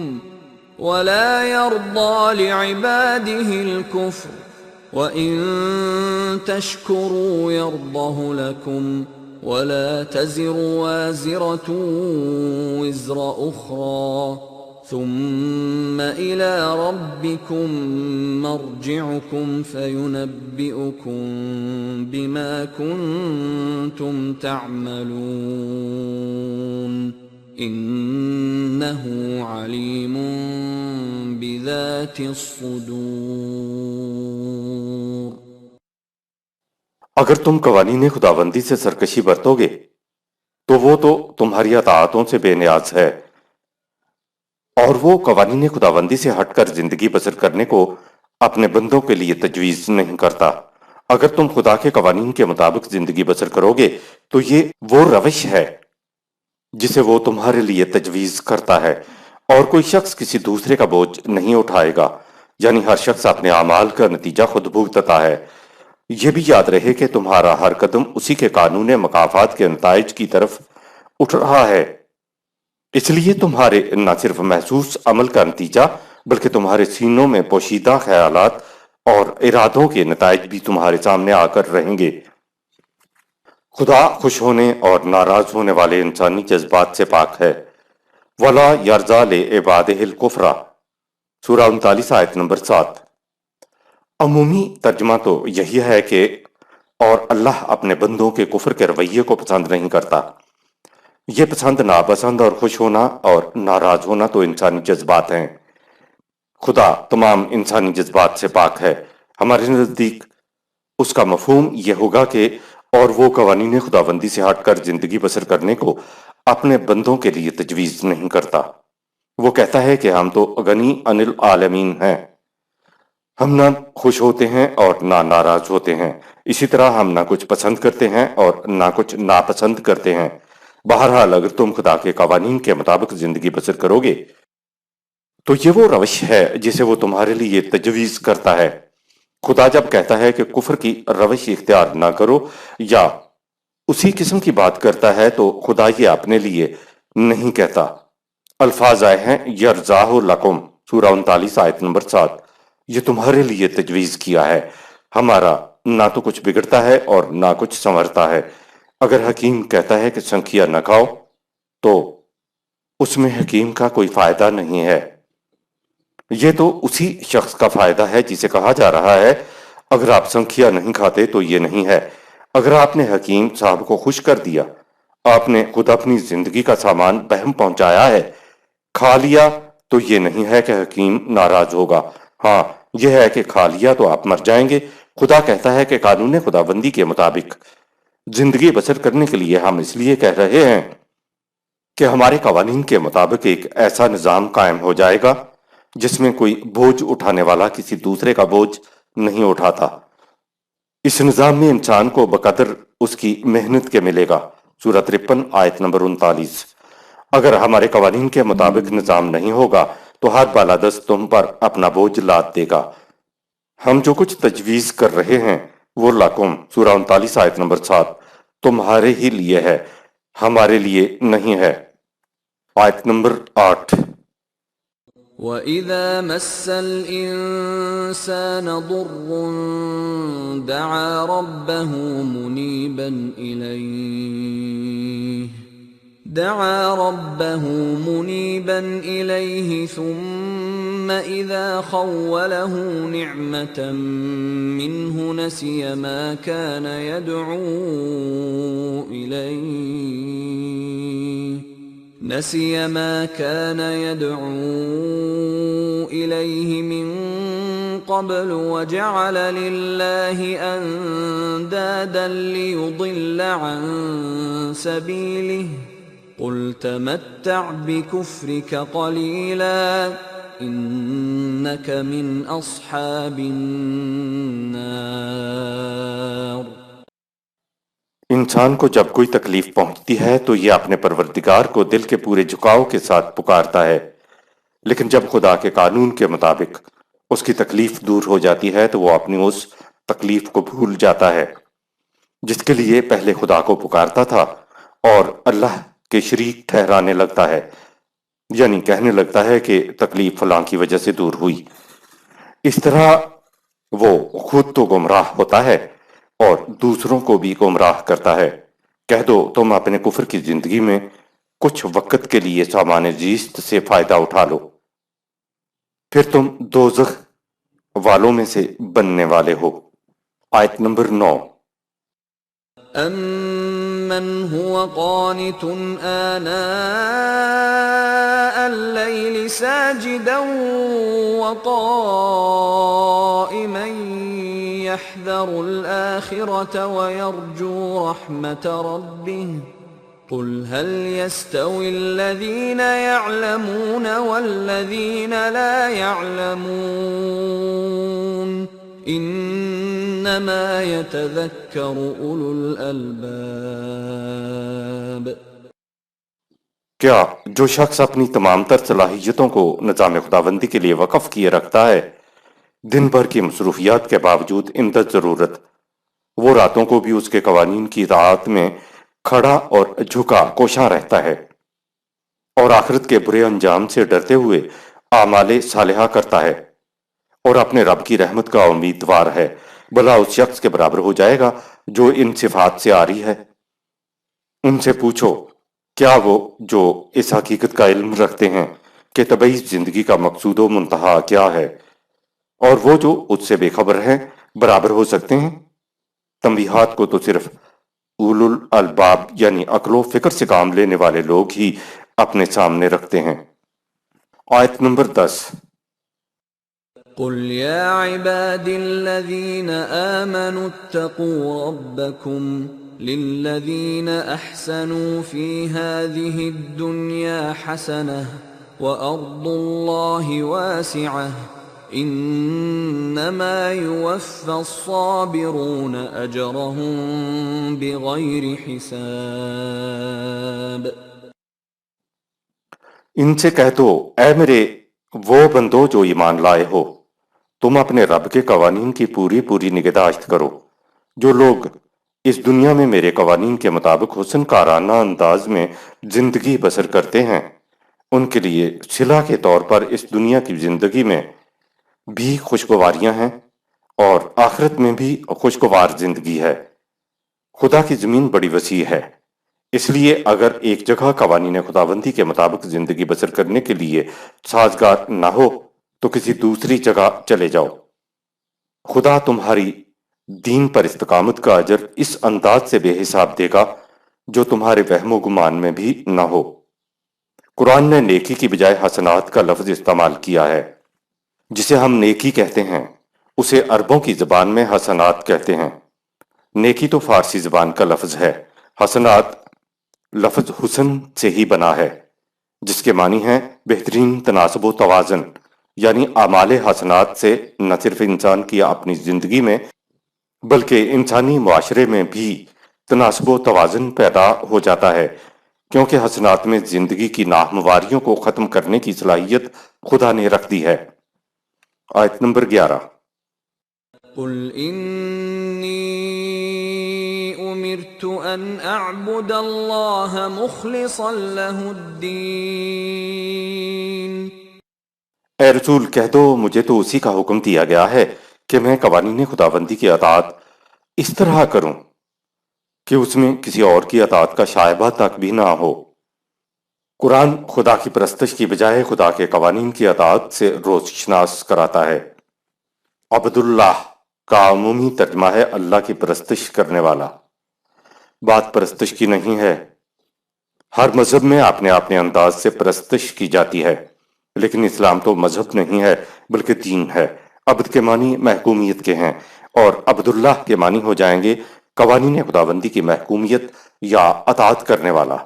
ولا يرضى لعباده الكفر وإن تشكروا يرضه لكم ولا تزر وازرة وزر أخرى ثم إلى ربكم مرجعكم فينبئكم بما كنتم تعملون إنه عليم بذات الصدور۔ اگر تم قوانین خداوندی سے سرکشی برتو گے تو وہ تو تمہاری اطاعتوں سے بے نیاز ہے، اور وہ قوانین خداوندی سے ہٹ کر زندگی بسر کرنے کو اپنے بندوں کے لیے تجویز نہیں کرتا۔ اگر تم خدا کے قوانین کے مطابق زندگی بسر کرو گے تو یہ وہ روش ہے جسے وہ تمہارے لیے تجویز کرتا ہے، اور کوئی شخص کسی دوسرے کا بوجھ نہیں اٹھائے گا، یعنی ہر شخص اپنے اعمال کا نتیجہ خود بھگتتا ہے۔ یہ بھی یاد رہے کہ تمہارا ہر قدم اسی کے قانون مکافات کے نتائج کی طرف اٹھ رہا ہے، اس لیے تمہارے نہ صرف محسوس عمل کا نتیجہ بلکہ تمہارے سینوں میں پوشیدہ خیالات اور ارادوں کے نتائج بھی تمہارے سامنے آ کر رہیں گے۔ خدا خوش ہونے اور ناراض ہونے والے انسانی جذبات سے پاک ہے۔ وَلَا يَرْضَىٰ لِعِبَادِهِ الْكُفْرَ سورہ 39 آیت نمبر 7۔ عمومی ترجمہ تو یہی ہے کہ اور اللہ اپنے بندوں کے کفر کے رویے کو پسند نہیں کرتا۔ یہ پسند، ناپسند اور خوش ہونا اور ناراض ہونا تو انسانی جذبات ہیں۔ خدا تمام انسانی جذبات سے پاک ہے۔ ہمارے نزدیک اس کا مفہوم یہ ہوگا کہ اور وہ قوانین خداوندی سے ہٹ کر زندگی بسر کرنے کو اپنے بندوں کے لیے تجویز نہیں کرتا۔ وہ کہتا ہے کہ ہم تو غنی عن العالمین ہیں، ہم نہ خوش ہوتے ہیں اور نہ ناراض ہوتے ہیں، اسی طرح ہم نہ کچھ پسند کرتے ہیں اور نہ کچھ ناپسند کرتے ہیں۔ بہرحال اگر تم خدا کے قوانین کے مطابق زندگی بسر کرو گے تو یہ وہ روش ہے جسے وہ تمہارے لیے تجویز کرتا ہے۔ خدا جب کہتا ہے کہ کفر کی روش اختیار نہ کرو یا اسی قسم کی بات کرتا ہے تو خدا یہ اپنے لیے نہیں کہتا۔ الفاظ آئے ہیں یرزاہ لکم، سورہ 39 آیت نمبر 7، یہ تمہارے لیے تجویز کیا ہے، ہمارا نہ تو کچھ بگڑتا ہے اور نہ کچھ سنورتا ہے۔ اگر حکیم کہتا ہے کہ سنکھیا نہ کھاؤ تو اس میں حکیم کا کوئی فائدہ نہیں ہے، یہ تو اسی شخص کا فائدہ ہے جسے کہا جا رہا ہے اگر آپ سنکھیا نہیں کھاتے تو یہ نہیں ہے۔ اگر آپ نے حکیم صاحب کو خوش کر دیا، آپ نے خود اپنی زندگی کا سامان بہم پہنچایا ہے، کھا لیا تو یہ نہیں ہے کہ حکیم ناراض ہوگا، ہاں یہ ہے کہ کھا لیا تو آپ مر جائیں گے۔ خدا کہتا ہے کہ قانون خداوندی کے مطابق زندگی بسر کرنے کے لیے ہم اس لیے کہہ رہے ہیں کہ ہمارے قوانین کے مطابق ایک ایسا نظام قائم ہو جائے گا جس میں کوئی بوجھ اٹھانے والا کسی دوسرے کا بوجھ نہیں اٹھاتا۔ اس نظام میں انسان کو بقدر اس کی محنت کے ملے گا، سورہ 53 آیت نمبر 39۔ اگر ہمارے قوانین کے مطابق نظام نہیں ہوگا تو ہر بالادست تم پر اپنا بوجھ لاد دے گا۔ ہم جو کچھ تجویز کر رہے ہیں وہ لکم، سورہ 39 آیت نمبر 7، تمہارے ہی لیے ہے، ہمارے لیے نہیں ہے۔ آیت نمبر 8۔ وَإِذَا مَسَّ الْإِنسَانَ ضُرٌّ دَعَا رَبَّهُ مُنِيبًا إِلَيْهِ ثُمَّ إِذَا خَوَّلَهُ نِعْمَةً مِّنْهُ نَسِيَ مَا كَانَ يَدْعُو إِلَيْهِ مِن قَبْلُ وَجَعَلَ لِلَّهِ أَندَادًا لِّيُضِلَّ عَن سَبِيلِهِ قُلْ تَمَتَّعْ بِكُفْرِكَ قَلِيلًا إِنَّكَ مِنْ أَصْحَابِ النَّارِ۔ انسان کو جب کوئی تکلیف پہنچتی ہے تو یہ اپنے پروردگار کو دل کے پورے جھکاؤ کے ساتھ پکارتا ہے، لیکن جب خدا کے قانون کے مطابق اس کی تکلیف دور ہو جاتی ہے تو وہ اپنی اس تکلیف کو بھول جاتا ہے جس کے لیے پہلے خدا کو پکارتا تھا، اور اللہ کے شریک ٹھہرانے لگتا ہے، یعنی کہنے لگتا ہے کہ تکلیف فلاں کی وجہ سے دور ہوئی۔ اس طرح وہ خود تو گمراہ ہوتا ہے اور دوسروں کو بھی گمراہ کرتا ہے۔ کہہ دو تم اپنے کفر کی زندگی میں کچھ وقت کے لیے سامان زیست سے فائدہ اٹھا لو، پھر تم دوزخ والوں میں سے بننے والے ہو۔ آیت نمبر 9۔ أَمَّنْ هُوَ قَانِتٌ آنَاءَ اللَّيْلِ سَاجِدًا وَقَائِمًا يَحْذَرُ الْآخِرَةَ وَيَرْجُو رَحْمَةَ رَبِّهِ قُلْ هَلْ يَسْتَوِي الَّذِينَ يَعْلَمُونَ وَالَّذِينَ لَا يَعْلَمُونَ انما يتذکر اولو الالباب۔ کیا جو شخص اپنی تمام تر صلاحیتوں کو نظام خداوندی کے لیے وقف کیے رکھتا ہے، دن بھر کی مصروفیات کے باوجود اندر ضرورت وہ راتوں کو بھی اس کے قوانین کی اطاعت میں کھڑا اور جھکا کوشاں رہتا ہے، اور آخرت کے برے انجام سے ڈرتے ہوئے اعمال صالحہ کرتا ہے اور اپنے رب کی رحمت کا امیدوار ہے، بھلا اس شخص کے برابر ہو جائے گا جو ان صفات سے عاری ہے؟ ان سے پوچھو کیا وہ جو اس حقیقت کا علم رکھتے ہیں کہ طبعی زندگی کا مقصود و منتہا کیا ہے، اور وہ جو اس سے بے خبر ہیں برابر ہو سکتے ہیں؟ تنبیہات کو تو صرف اولو الالباب یعنی عقل و فکر سے کام لینے والے لوگ ہی اپنے سامنے رکھتے ہیں۔ آیت نمبر 10۔ قل يا عباد الذين آمنوا اتقوا ربكم للذين أحسنوا في هذه الدنيا حسنة وأرض الله واسعة إنما يوفى الصابرون أجرهم بغير حساب۔ ان سے کہہ دو اے میرے وہ بندو جو ایمان لائے ہو، تم اپنے رب کے قوانین کی پوری نگہداشت کرو۔ جو لوگ اس دنیا میں میرے قوانین کے مطابق حسن کارانہ انداز میں زندگی بسر کرتے ہیں، ان کے لیے صلہ کے طور پر اس دنیا کی زندگی میں بھی خوشگواریاں ہیں اور آخرت میں بھی خوشگوار زندگی ہے۔ خدا کی زمین بڑی وسیع ہے، اس لیے اگر ایک جگہ قوانین خداوندی کے مطابق زندگی بسر کرنے کے لیے سازگار نہ ہو تو کسی دوسری جگہ چلے جاؤ۔ خدا تمہاری دین پر استقامت کا اجر اس انداز سے بے حساب دے گا جو تمہارے وہم و گمان میں بھی نہ ہو۔ قرآن نے نیکی کی بجائے حسنات کا لفظ استعمال کیا ہے۔ جسے ہم نیکی کہتے ہیں اسے عربوں کی زبان میں حسنات کہتے ہیں۔ نیکی تو فارسی زبان کا لفظ ہے۔ حسنات لفظ حسن سے ہی بنا ہے، جس کے معنی ہیں بہترین تناسب و توازن، یعنی اعمال حسنات سے نہ صرف انسان کی اپنی زندگی میں بلکہ انسانی معاشرے میں بھی تناسب و توازن پیدا ہو جاتا ہے، کیونکہ حسنات میں زندگی کی ناہمواریوں کو ختم کرنے کی صلاحیت خدا نے رکھ دی ہے۔ آیت نمبر 11۔ قل انی امرت ان اعبد اللہ مخلصا لہ الدین۔ اے رسول کہہ دو مجھے تو اسی کا حکم دیا گیا ہے کہ میں قوانین خداوندی کی اطاعت اس طرح کروں کہ اس میں کسی اور کی اطاعت کا شائبہ تک بھی نہ ہو۔ قرآن خدا کی پرستش کی بجائے خدا کے قوانین کی اطاعت سے روشناس کراتا ہے۔ عبداللہ کا عمومی ترجمہ ہے اللہ کی پرستش کرنے والا۔ بات پرستش کی نہیں ہے۔ ہر مذہب میں اپنے اپنے انداز سے پرستش کی جاتی ہے، لیکن اسلام تو مذہب نہیں ہے بلکہ دین ہے۔ عبد کے معنی محکومیت کے ہیں اور عبداللہ کے معنی ہو جائیں گے قوانین خداوندی کی محکومیت یا اطاعت کرنے والا۔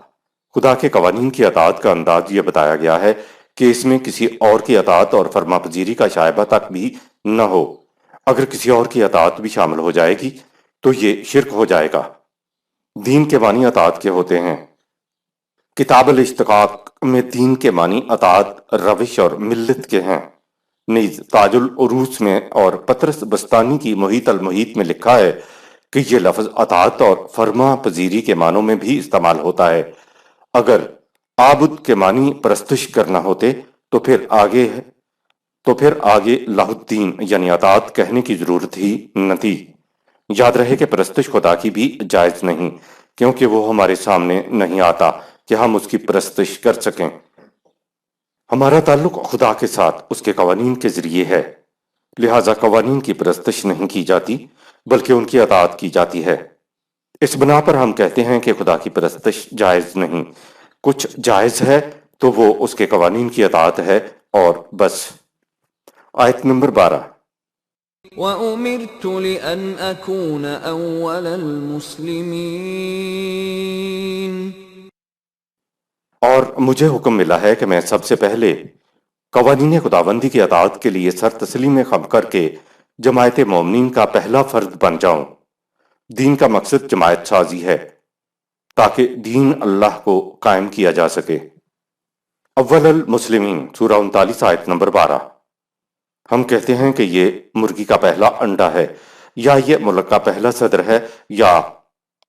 خدا کے قوانین کی اطاعت کا انداز یہ بتایا گیا ہے کہ اس میں کسی اور کی اطاعت اور فرما پذیری کا شائبہ تک بھی نہ ہو۔ اگر کسی اور کی اطاعت بھی شامل ہو جائے گی تو یہ شرک ہو جائے گا۔ دین کے معنی اطاعت کے ہوتے ہیں۔ کتاب الاشتقاق میں دین کے معنی اطاعت، روش اور ملت کے ہیں۔ نیز تاج العروس میں اور پطرس بستانی کی محیط المحیط میں لکھا ہے کہ یہ لفظ اطاعت اور فرما پذیری کے معنوں میں بھی استعمال ہوتا ہے۔ اگر عابد کے معنی پرستش کرنا ہوتے تو پھر آگے لہ الدین یعنی اطاعت کہنے کی ضرورت ہی نہ تھی۔ یاد رہے کہ پرستش خدا کی بھی جائز نہیں، کیونکہ وہ ہمارے سامنے نہیں آتا کہ ہم اس کی پرستش کر سکیں۔ ہمارا تعلق خدا کے ساتھ اس کے قوانین کے ذریعے ہے، لہٰذا قوانین کی پرستش نہیں کی جاتی بلکہ ان کی اطاعت کی جاتی ہے۔ اس بنا پر ہم کہتے ہیں کہ خدا کی پرستش جائز نہیں۔ کچھ جائز ہے تو وہ اس کے قوانین کی اطاعت ہے اور بس۔ آیت نمبر 12۔ وَأُمِرْتُ لِأَنْ أَكُونَ أَوَّلَ الْمُسْلِمِينَ۔ اور مجھے حکم ملا ہے کہ میں سب سے پہلے قوانین خداوندی کی اطاعت کے لیے سر تسلیم خم کر کے جماعت مومنین کا پہلا فرد بن جاؤں۔ دین کا مقصد جماعت سازی ہے تاکہ دین اللہ کو قائم کیا جا سکے۔ اول المسلمین سورہ 39 آیت نمبر 12۔ ہم کہتے ہیں کہ یہ مرغی کا پہلا انڈا ہے، یا یہ ملک کا پہلا صدر ہے، یا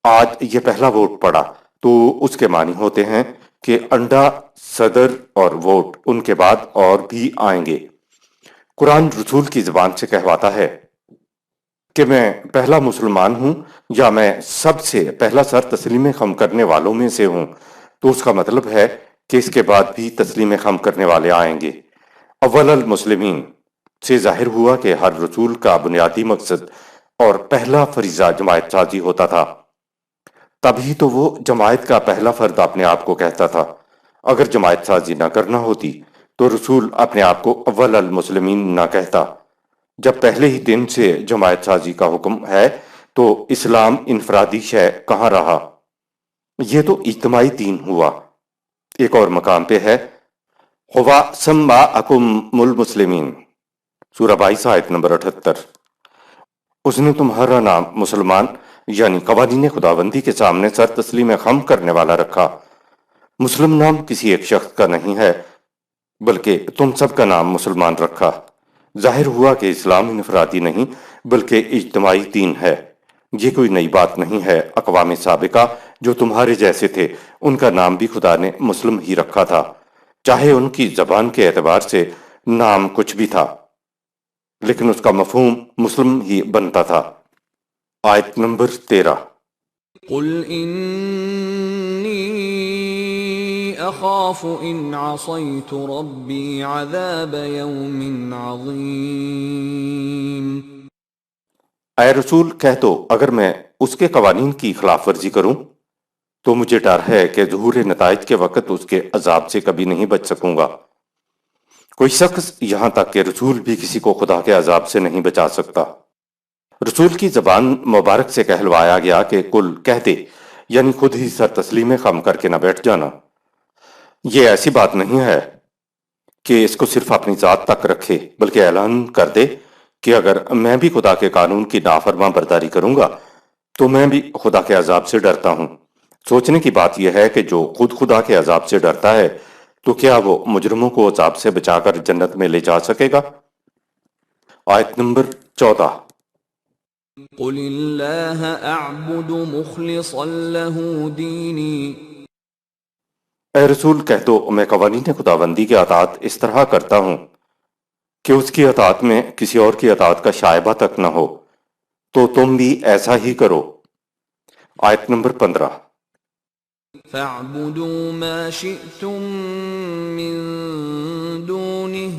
آج یہ پہلا ووٹ پڑا، تو اس کے معنی ہوتے ہیں کہ انڈا، صدر اور ووٹ ان کے بعد اور بھی آئیں گے۔ قرآن رسول کی زبان سے کہواتا ہے کہ میں پہلا مسلمان ہوں یا میں سب سے پہلا سر تسلیم خم کرنے والوں میں سے ہوں، تو اس کا مطلب ہے کہ اس کے بعد بھی تسلیم خم کرنے والے آئیں گے۔ اول المسلمین سے ظاہر ہوا کہ ہر رسول کا بنیادی مقصد اور پہلا فریضہ جماعت سازی ہوتا تھا، تبھی تو وہ جماعت کا پہلا فرد اپنے آپ کو کہتا تھا۔ اگر جماعت سازی نہ کرنا ہوتی تو رسول اپنے آپ کو اول المسلمین نہ کہتا۔ جب پہلے ہی دن سے جماعت سازی کا حکم ہے تو اسلام انفرادی شے کہاں رہا؟ یہ تو اجتماعی دین ہوا۔ ایک اور مقام پہ ہے ہوا سماءکم المسلمین سورہ 22 آیت نمبر 78۔ اس نے تمہارا نام مسلمان یعنی قوانین خداوندی کے سامنے سر تسلیم خم کرنے والا رکھا۔ مسلم نام کسی ایک شخص کا نہیں ہے بلکہ تم سب کا نام مسلمان رکھا۔ ظاہر ہوا کہ اسلام انفرادی نہیں بلکہ اجتماعی دین ہے۔ یہ کوئی نئی بات نہیں ہے، اقوام سابقہ جو تمہارے جیسے تھے ان کا نام بھی خدا نے مسلم ہی رکھا تھا، چاہے ان کی زبان کے اعتبار سے نام کچھ بھی تھا، لیکن اس کا مفہوم مسلم ہی بنتا تھا۔ آیت نمبر 13۔ قل انی اخاف ان عصیت ربی عذاب یوم عظیم۔ اے رسول کہہ دو، اگر میں اس کے قوانین کی خلاف ورزی کروں تو مجھے ڈر ہے کہ ظہور نتائج کے وقت اس کے عذاب سے کبھی نہیں بچ سکوں گا۔ کوئی شخص یہاں تک کہ رسول بھی کسی کو خدا کے عذاب سے نہیں بچا سکتا۔ رسول کی زبان مبارک سے کہلوایا گیا کہ کل کہہ دے، یعنی خود ہی سر تسلیم خم کر کے نہ بیٹھ جانا۔ یہ ایسی بات نہیں ہے کہ اس کو صرف اپنی ذات تک رکھے، بلکہ اعلان کر دے کہ اگر میں بھی خدا کے قانون کی نافرمان برداری کروں گا تو میں بھی خدا کے عذاب سے ڈرتا ہوں۔ سوچنے کی بات یہ ہے کہ جو خود خدا کے عذاب سے ڈرتا ہے تو کیا وہ مجرموں کو عذاب سے بچا کر جنت میں لے جا سکے گا؟ آیت نمبر 14۔ قل اللہ اعبد مخلصا له دینی۔ اے رسول کہہ دو، میں قوانین خداوندی کی اطاعت اس طرح کرتا ہوں کہ اس کی اطاعت میں کسی اور کی اطاعت کا شائبہ تک نہ ہو، تو تم بھی ایسا ہی کرو۔ آیت نمبر 15۔ فاعبدوا ما شئتم من دونه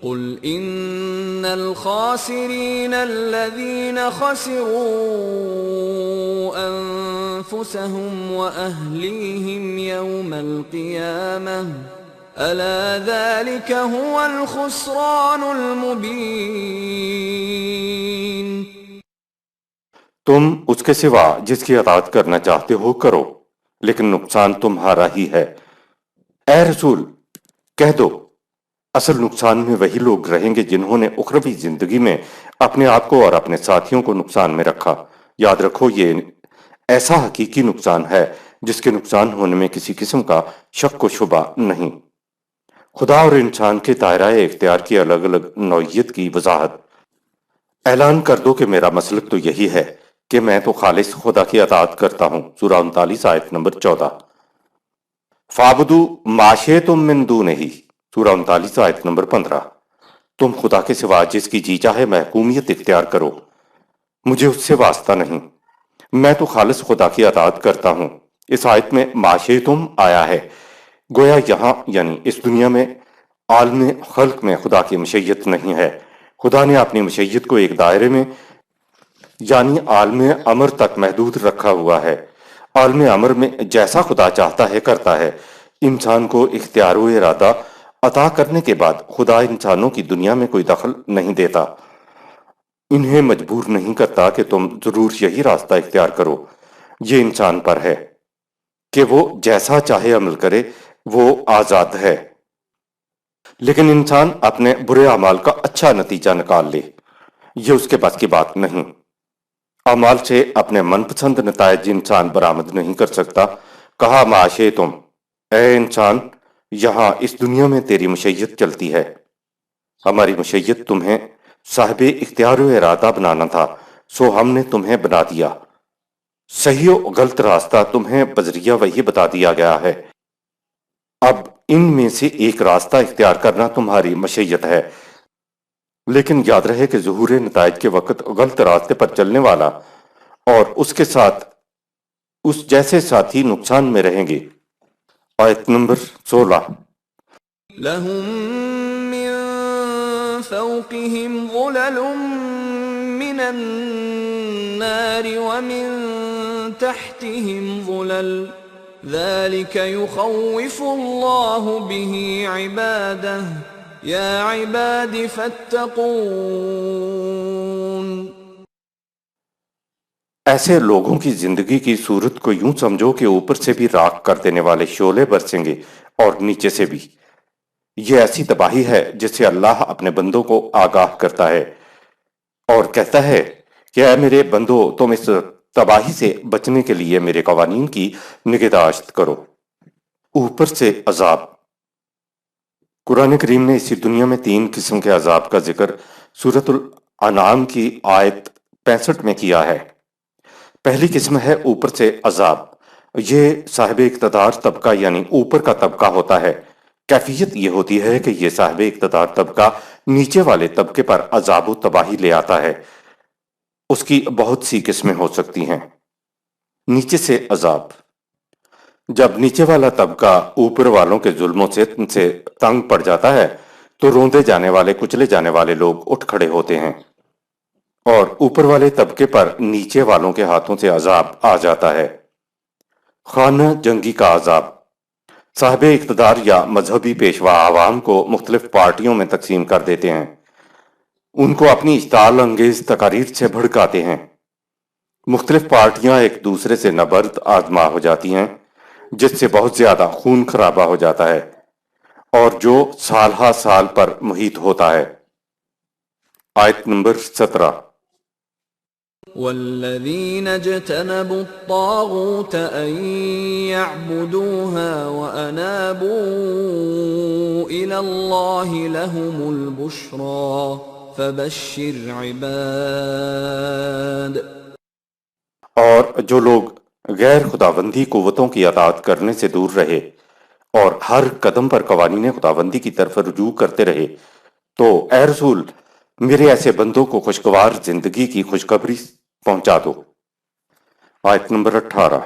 قل ان الخاسرین الذین خسروا انفسهم واهلیہم یوم القیامہ الا ذلك هو الخسران المبین۔ تم اس کے سوا جس کی اطاعت کرنا چاہتے ہو کرو، لیکن نقصان تمہارا ہی ہے۔ اے رسول کہہ دو، اصل نقصان میں وہی لوگ رہیں گے جنہوں نے اخروی زندگی میں اپنے آپ کو اور اپنے ساتھیوں کو نقصان میں رکھا۔ یاد رکھو یہ ایسا حقیقی نقصان ہے جس کے نقصان ہونے میں کسی قسم کا شک و شبہ نہیں۔ خدا اور انسان کے دائرہ اختیار کی الگ الگ نوعیت کی وضاحت۔ اعلان کر دو کہ میرا مسلک تو یہی ہے کہ میں تو خالص خدا کی اطاعت کرتا ہوں۔ سورہ 39 آیت نمبر 14۔ فَاعْبُدُوا مَا شِئْتُم مِّن دُونِهِ، سورہ 39 آیت نمبر 15۔ تم خدا کے سوا جس کی جی چاہے محکومیت اختیار کرو، مجھے اس سے واسطہ نہیں، میں تو خالص خدا کی اطاعت کرتا ہوں۔ اس آیت میں ما شئتم آیا ہے، گویا یہاں یعنی اس دنیا میں عالم خلق میں خدا کی مشیت نہیں ہے۔ خدا نے اپنی مشیت کو ایک دائرے میں یعنی عالم امر تک محدود رکھا ہوا ہے۔ عالم امر میں جیسا خدا چاہتا ہے کرتا ہے۔ انسان کو اختیار و ارادہ عطا کرنے کے بعد خدا انسانوں کی دنیا میں کوئی دخل نہیں دیتا، انہیں مجبور نہیں کرتا کہ تم ضرور یہی راستہ اختیار کرو۔ یہ انسان پر ہے کہ وہ جیسا چاہے عمل کرے، وہ آزاد ہے، لیکن انسان اپنے برے اعمال کا اچھا نتیجہ نکال لے، یہ اس کے بس کی بات نہیں۔ اعمال سے اپنے من پسند نتائج انسان برآمد نہیں کر سکتا۔ کہا ما شئتم، اے انسان یہاں اس دنیا میں تیری مشیت چلتی ہے، ہماری مشیت تمہیں صاحب اختیار و ارادہ بنانا تھا، سو ہم نے تمہیں بنا دیا۔ صحیح و غلط راستہ تمہیں بذریعہ وہی بتا دیا گیا ہے، اب ان میں سے ایک راستہ اختیار کرنا تمہاری مشیت ہے، لیکن یاد رہے کہ ظہور نتائج کے وقت غلط راستے پر چلنے والا اور اس کے ساتھ اس جیسے ساتھی نقصان میں رہیں گے۔ آیت نمبر 16۔ لهم من فوقهم ظلل من النار ومن تحتهم ظلل ذلك يخوف الله به عباده يا عباد فاتقون۔ ایسے لوگوں کی زندگی کی صورت کو یوں سمجھو کہ اوپر سے بھی راکھ کر دینے والے شعلے برسیں گے اور نیچے سے بھی۔ یہ ایسی تباہی ہے جس سے اللہ اپنے بندوں کو آگاہ کرتا ہے اور کہتا ہے کہ اے میرے بندو، تم اس تباہی سے بچنے کے لیے میرے قوانین کی نگہداشت کرو۔ اوپر سے عذاب۔ قرآن کریم نے اسی دنیا میں 3 قسم کے عذاب کا ذکر سورۃ الانعام کی آیت 65 میں کیا ہے۔ پہلی قسم ہے اوپر سے عذاب۔ یہ صاحب اقتدار طبقہ یعنی اوپر کا طبقہ ہوتا ہے۔ کیفیت یہ ہوتی ہے کہ یہ صاحب اقتدار طبقہ نیچے والے طبقے پر عذاب و تباہی لے آتا ہے۔ اس کی بہت سی قسمیں ہو سکتی ہیں۔ نیچے سے عذاب: جب نیچے والا طبقہ اوپر والوں کے ظلموں سے تنگ پڑ جاتا ہے تو روندے جانے والے کچلے جانے والے لوگ اٹھ کھڑے ہوتے ہیں اور اوپر والے طبقے پر نیچے والوں کے ہاتھوں سے عذاب آ جاتا ہے۔ خانہ جنگی کا عذاب: صاحب اقتدار یا مذہبی پیشوا عوام کو مختلف پارٹیوں میں تقسیم کر دیتے ہیں، ان کو اپنی اشتعال انگیز تقاریر سے بھڑکاتے ہیں۔ مختلف پارٹیاں ایک دوسرے سے نبرد آزما ہو جاتی ہیں، جس سے بہت زیادہ خون خرابہ ہو جاتا ہے اور جو سال ہا سال پر محیط ہوتا ہے۔ آیت نمبر 17۔ والذين اجتنبوا الطاغوت أن يعبدوها وأنابوا إلى الله لهم البشرى فبشر عباد۔ اور جو لوگ غیر خداوندی قوتوں کی اطاعت کرنے سے دور رہے اور ہر قدم پر قوانین خداوندی کی طرف رجوع کرتے رہے تو اے رسول میرے ایسے بندوں کو خوشگوار زندگی کی خوشخبری پہنچا دو۔ آیت نمبر 18۔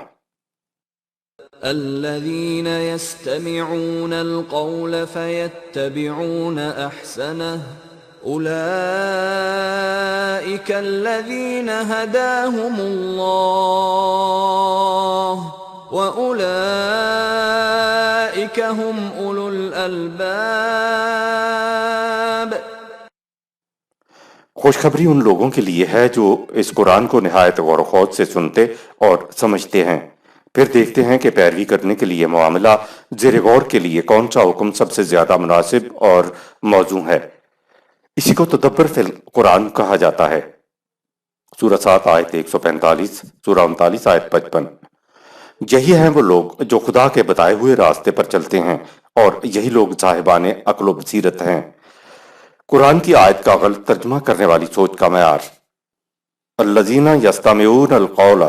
الذين يستمعون القول فيتبعون احسنه اولئك الذين هداهم الله واولئك هم اولو الالباب۔ خوشخبری ان لوگوں کے لیے ہے جو اس قرآن کو نہایت غور و خوض سے سنتے اور سمجھتے ہیں، پھر دیکھتے ہیں کہ پیروی کرنے کے لیے معاملہ زیر غور کے لیے کون سا حکم سب سے زیادہ مناسب اور موزوں ہے۔ اسی کو تدبر فی القرآن کہا جاتا ہے۔ سورہ 7 آیت 145، سورہ 39 آیت 55۔ یہی ہیں وہ لوگ جو خدا کے بتائے ہوئے راستے پر چلتے ہیں اور یہی لوگ صاحبان عقل و بصیرت ہیں۔ قرآن کی آیت کا غلط ترجمہ کرنے والی سوچ کا معیار: الذین یستمعون القول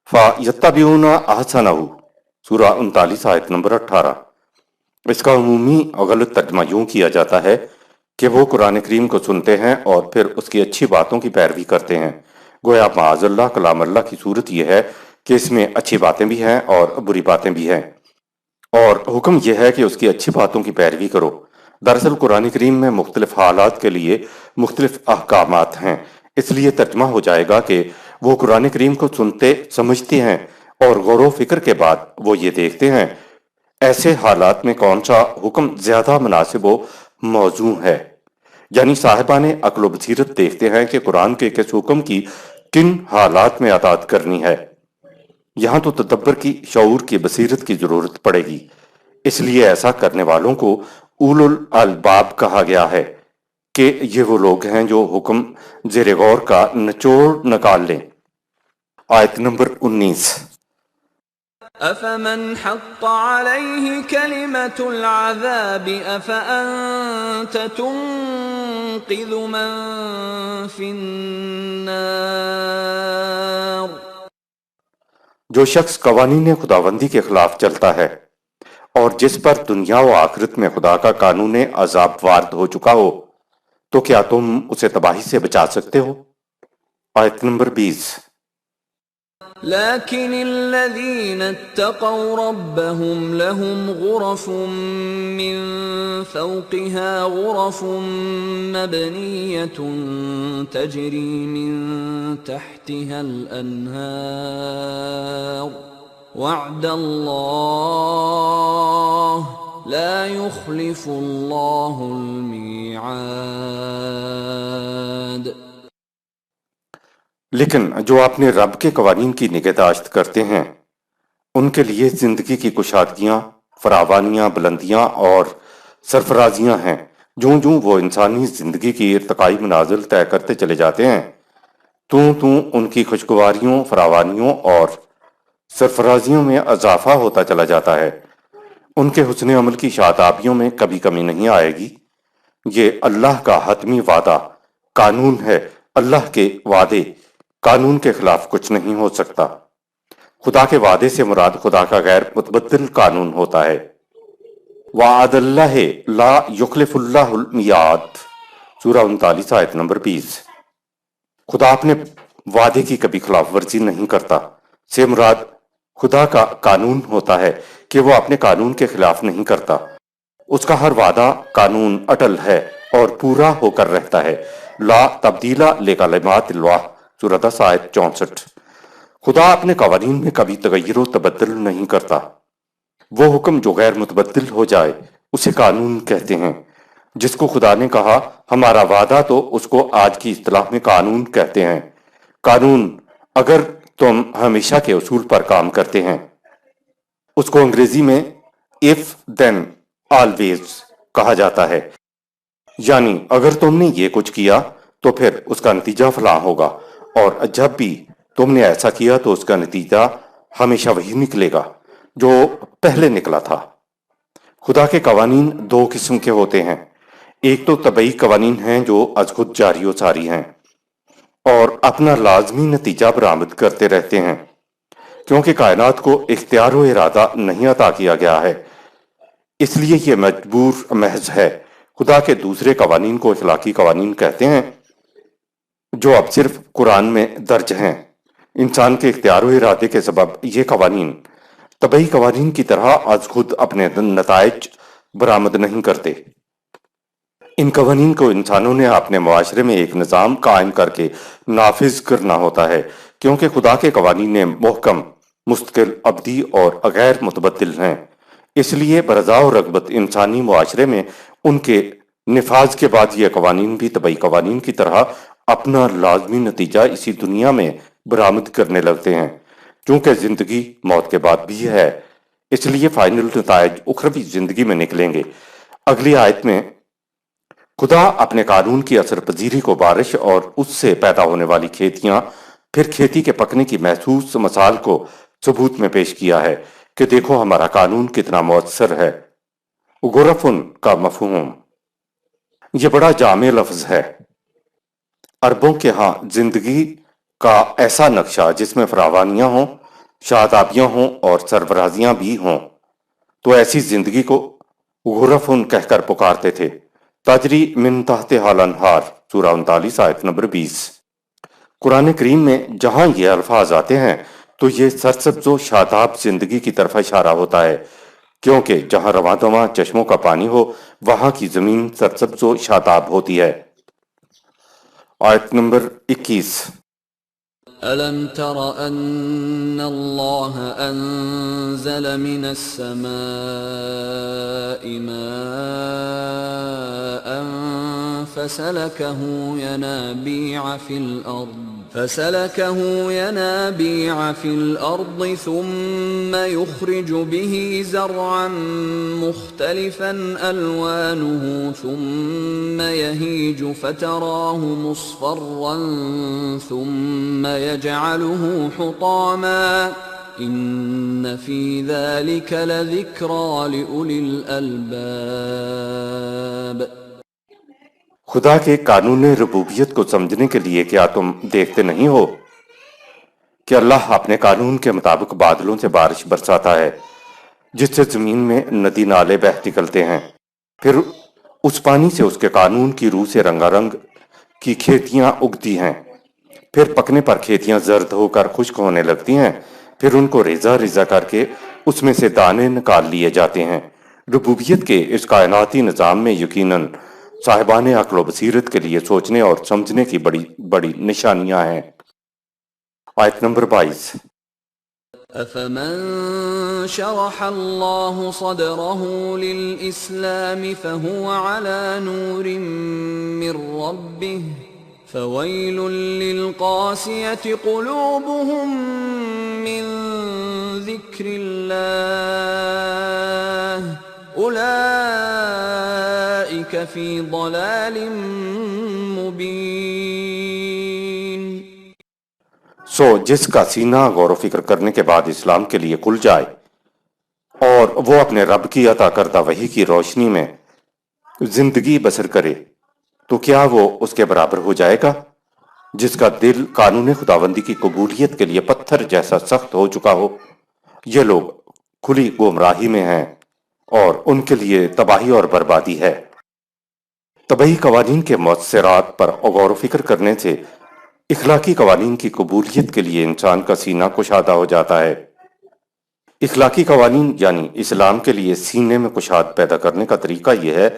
فیتبعون احسنہ، سورہ 39 آیت نمبر 18۔ اس کا عمومی غلط ترجمہ یوں کیا جاتا ہے کہ وہ قرآن کریم کو سنتے ہیں اور پھر اس کی اچھی باتوں کی پیروی کرتے ہیں۔ گویا معاذ اللہ کلام اللہ کی صورت یہ ہے کہ اس میں اچھی باتیں بھی ہیں اور بری باتیں بھی ہیں، اور حکم یہ ہے کہ اس کی اچھی باتوں کی پیروی کرو۔ دراصل قرآن کریم میں مختلف حالات کے لیے مختلف احکامات ہیں، اس لیے ترجمہ ہو جائے گا کہ وہ قرآن کریم کو سنتے سمجھتے ہیں اور غور و فکر کے بعد وہ یہ دیکھتے ہیں ایسے حالات میں کون سا حکم زیادہ مناسب و موزوں ہے، یعنی صاحبان عقل و بصیرت دیکھتے ہیں کہ قرآن کے کس حکم کی کن حالات میں اطاعت کرنی ہے۔ یہاں تو تدبر کی، شعور کی، بصیرت کی ضرورت پڑے گی، اس لیے ایسا کرنے والوں کو اولو الالباب کہا گیا ہے کہ یہ وہ لوگ ہیں جو حکم زیر غور کا نچوڑ نکال لیں۔ آیت نمبر 19۔ افمن حق عليه كلمة العذاب افأنت تنقذ من في النار۔ جو شخص قوانین خداوندی کے خلاف چلتا ہے اور جس پر دنیا و آخرت میں خدا کا قانون عذاب وارد ہو چکا ہو، تو کیا تم اسے تباہی سے بچا سکتے ہو؟ آیت نمبر 20۔ لكن الذين اتقوا ربهم لهم غرف من فوقها غرف مبنية تجري من تحتها الأنهار وعد الله لا يخلف الله الميعاد۔ لیکن جو اپنے رب کے قوانین کی نگہداشت کرتے ہیں ان کے لیے زندگی کی کشادگیاں، فراوانیاں، بلندیاں اور سرفرازیاں ہیں۔ جوں جوں وہ انسانی زندگی کی ارتقائی منازل طے کرتے چلے جاتے ہیں توں ان کی خوشگواریوں، فراوانیوں اور سرفرازیوں میں اضافہ ہوتا چلا جاتا ہے۔ ان کے حسن عمل کی شادابیوں میں کبھی کمی نہیں آئے گی۔ یہ اللہ کا حتمی وعدہ، قانون ہے۔ اللہ کے وعدے قانون کے خلاف کچھ نہیں ہو سکتا۔ خدا کے وعدے سے مراد خدا کا غیر متبدل قانون ہوتا ہے۔ وعد اللہ لا یخلف اللہ المیعاد، سورہ 39 آیت نمبر 20۔ خدا اپنے وعدے کی کبھی خلاف ورزی نہیں کرتا، سے مراد خدا کا قانون ہوتا ہے کہ وہ اپنے قانون کے خلاف نہیں کرتا۔ اس کا ہر وعدہ قانون اٹل ہے اور پورا ہو کر رہتا ہے۔ لا تبدیل لکلمات اللہ، سورہ 10 آیت 64۔ خدا اپنے قوانین میں کبھی تغیر و تبدل نہیں کرتا۔ وہ حکم جو غیر متبدل ہو جائے اسے قانون کہتے ہیں۔ جس کو خدا نے کہا ہمارا وعدہ، تو اس کو آج کی اصطلاح میں قانون کہتے ہیں۔ قانون، اگر تم ہمیشہ کے اصول پر کام کرتے ہیں، اس کو انگریزی میں if then always کہا جاتا ہے، یعنی اگر تم نے یہ کچھ کیا تو پھر اس کا نتیجہ فلاں ہوگا، اور جب بھی تم نے ایسا کیا تو اس کا نتیجہ ہمیشہ وہی نکلے گا جو پہلے نکلا تھا۔ خدا کے قوانین دو قسم کے ہوتے ہیں۔ ایک تو طبعی قوانین ہیں جو از خود جاری و ساری ہیں اور اپنا لازمی نتیجہ برآمد کرتے رہتے ہیں، کیونکہ کائنات کو اختیار و ارادہ نہیں عطا کیا گیا ہے، اس لیے یہ مجبور محض ہے۔ خدا کے دوسرے قوانین کو اخلاقی قوانین کہتے ہیں، جو اب صرف قرآن میں درج ہیں۔ انسان کے اختیار و ارادے کے سبب یہ قوانین طبعی قوانین کی طرح از خود اپنے نتائج برآمد نہیں کرتے۔ ان قوانین کو انسانوں نے اپنے معاشرے میں ایک نظام قائم کر کے نافذ کرنا ہوتا ہے، کیونکہ خدا کے قوانین محکم، مستقل، ابدی اور غیر متبدل ہیں۔ اس لیے برضا و رغبت انسانی معاشرے میں ان کے نفاذ کے بعد یہ قوانین بھی طبعی قوانین کی طرح اپنا لازمی نتیجہ اسی دنیا میں برآمد کرنے لگتے ہیں۔ چونکہ زندگی موت کے بعد بھی ہے، اس لیے فائنل نتائج اخروی زندگی میں نکلیں گے۔ اگلی آیت میں خدا اپنے قانون کی اثر پذیری کو بارش اور اس سے پیدا ہونے والی کھیتیاں، پھر کھیتی کے پکنے کی محسوس مثال کو ثبوت میں پیش کیا ہے کہ دیکھو ہمارا قانون کتنا مؤثر ہے۔ غرفن کا مفہوم، یہ بڑا جامع لفظ ہے۔ عربوں کے ہاں زندگی کا ایسا نقشہ جس میں فراوانیاں ہوں، شادابیاں ہوں اور سرفرازیاں بھی ہوں، تو ایسی زندگی کو غرفن کہہ کر پکارتے تھے۔ تجری من تحتہا الانہار، سورہ 39 آیت نمبر 20۔ قرآن کریم میں جہاں یہ الفاظ آتے ہیں تو یہ سرسبز و شاداب زندگی کی طرف اشارہ ہوتا ہے، کیونکہ جہاں رواں دواں چشموں کا پانی ہو وہاں کی زمین سرسبز و شاداب ہوتی ہے۔ آیت نمبر 21۔ ألم تر أن الله أنزل من السماء ماء فسلكه ينابيع في الأرض ثم يخرج به زرعا مختلفا ألوانه ثم يهيج فتراه مصفرا ثم يجعله حطاما إن في ذلك لذكرى لأولي الألباب۔ خدا کے قانون ربوبیت کو سمجھنے کے لیے کیا تم دیکھتے نہیں ہو کہ اللہ اپنے قانون کے مطابق بادلوں سے بارش برساتا ہے، جس سے زمین میں ندی نالے بہہ نکلتے ہیں، پھر اس پانی سے اس کے قانون کی روح سے رنگا رنگ کی کھیتیاں اگتی ہیں، پھر پکنے پر کھیتیاں زرد ہو کر خشک ہونے لگتی ہیں، پھر ان کو ریزہ ریزہ کر کے اس میں سے دانے نکال لیے جاتے ہیں۔ ربوبیت کے اس کائناتی نظام میں یقیناً صاحبان عقل و بصیرت کے لیے سوچنے اور سمجھنے کی بڑی بڑی نشانیاں ہیں۔ آیت نمبر 22۔ أفمن شرح الله صدره للإسلام فهو على نور من ربه فويل للقاسية قلوبهم من ذكر الله أولئك في ضلال مبين۔ سو جس کا سینہ غور و فکر کرنے کے بعد اسلام کے لیے کھل جائے اور وہ اپنے رب کی عطا کردہ وحی کی روشنی میں زندگی بسر کرے، تو کیا وہ اس کے برابر ہو جائے گا؟ جس کا دل قانون خداوندی کی قبولیت کے لیے پتھر جیسا سخت ہو چکا ہو، یہ لوگ کھلی گمراہی میں ہیں اور ان کے لیے تباہی اور بربادی ہے۔ طبعی قوانین کے مؤثرات پر غور و فکر کرنے سے اخلاقی قوانین کی قبولیت کے لیے انسان کا سینہ کشادہ ہو جاتا ہے۔ اخلاقی قوانین یعنی اسلام کے لیے سینے میں کشاد پیدا کرنے کا طریقہ یہ ہے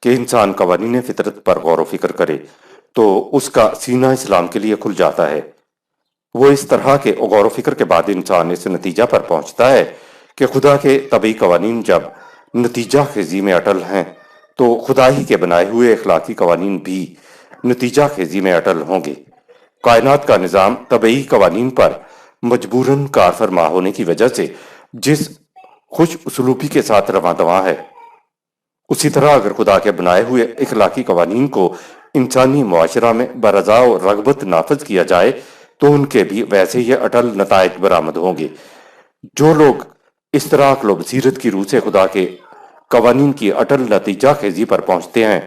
کہ انسان قوانین فطرت پر غور و فکر کرے تو اس کا سینہ اسلام کے لیے کھل جاتا ہے۔ وہ اس طرح کے غور و فکر کے بعد انسان اس نتیجہ پر پہنچتا ہے کہ خدا کے طبعی قوانین جب نتیجہ خیزی میں اٹل ہیں تو خدا ہی کے بنائے ہوئے اخلاقی قوانین بھی نتیجہ خیزی میں اٹل ہوں گے۔ کائنات کا نظام طبعی قوانین پر مجبوراً کار فرما ہونے کی وجہ سے جس خوش اسلوبی کے ساتھ رواں دواں ہے، اسی طرح اگر خدا کے بنائے ہوئے اخلاقی قوانین کو انسانی معاشرہ میں برضا و رغبت نافذ کیا جائے تو ان کے بھی ویسے ہی اٹل نتائج برآمد ہوں گے۔ جو لوگ اس طرح عقل و بصیرت کی روح سے خدا کے قوانین کی اٹل نتیجہ خیزی پر پہنچتے ہیں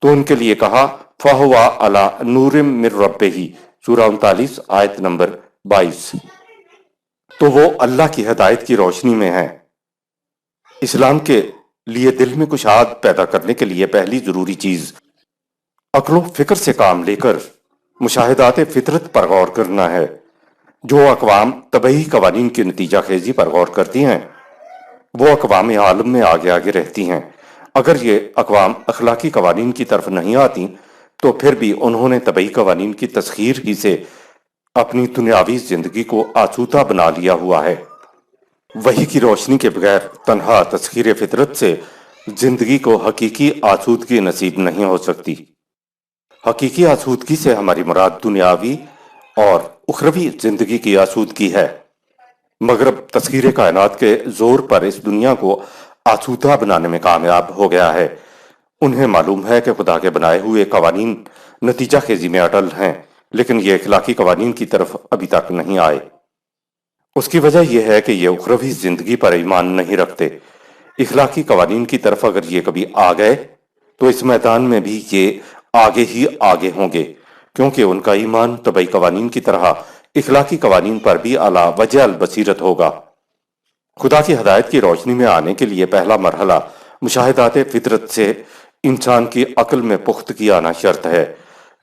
تو ان کے لیے کہا فَهُوَ عَلَى نُورٍ مِّن رَبِّهِ سورہ 39 آیت نمبر 22، تو وہ اللہ کی ہدایت کی روشنی میں ہیں۔ اسلام کے لیے دل میں کشاد پیدا کرنے کے لیے پہلی ضروری چیز عقل و فکر سے کام لے کر مشاہدات فطرت پر غور کرنا ہے۔ جو اقوام طبعی قوانین کی نتیجہ خیزی پر غور کرتی ہیں وہ اقوام عالم میں آگے آگے رہتی ہیں۔ اگر یہ اقوام اخلاقی قوانین کی طرف نہیں آتی تو پھر بھی انہوں نے طبعی قوانین کی تسخیر ہی سے اپنی دنیاوی زندگی کو آسودہ بنا لیا ہوا ہے۔ وحی کی روشنی کے بغیر تنہا تسخیر فطرت سے زندگی کو حقیقی آسودگی نصیب نہیں ہو سکتی۔ حقیقی آسودگی سے ہماری مراد دنیاوی اور اخروی زندگی کی آسودگی ہے۔ مغرب تسخیر کائنات کے زور پر اس دنیا کو آسودہ بنانے میں کامیاب ہو گیا ہے۔ انہیں معلوم ہے کہ خدا کے بنائے ہوئے قوانین نتیجہ خیزی میں اٹل ہیں، لیکن یہ اخلاقی قوانین کی طرف ابھی تک نہیں آئے۔ اس کی وجہ یہ ہے کہ یہ اخروی زندگی پر ایمان نہیں رکھتے۔ اخلاقی قوانین کی طرف اگر یہ کبھی آ گئے تو اس میدان میں بھی یہ آگے ہی آگے ہوں گے، کیونکہ ان کا ایمان طبعی قوانین کی طرح اخلاقی قوانین پر بھی اعلیٰ وجہ البصیرت ہوگا۔ خدا کی ہدایت کی روشنی میں آنے کے لیے پہلا مرحلہ مشاہدات فطرت سے انسان کی عقل میں پختگی آنا شرط ہے،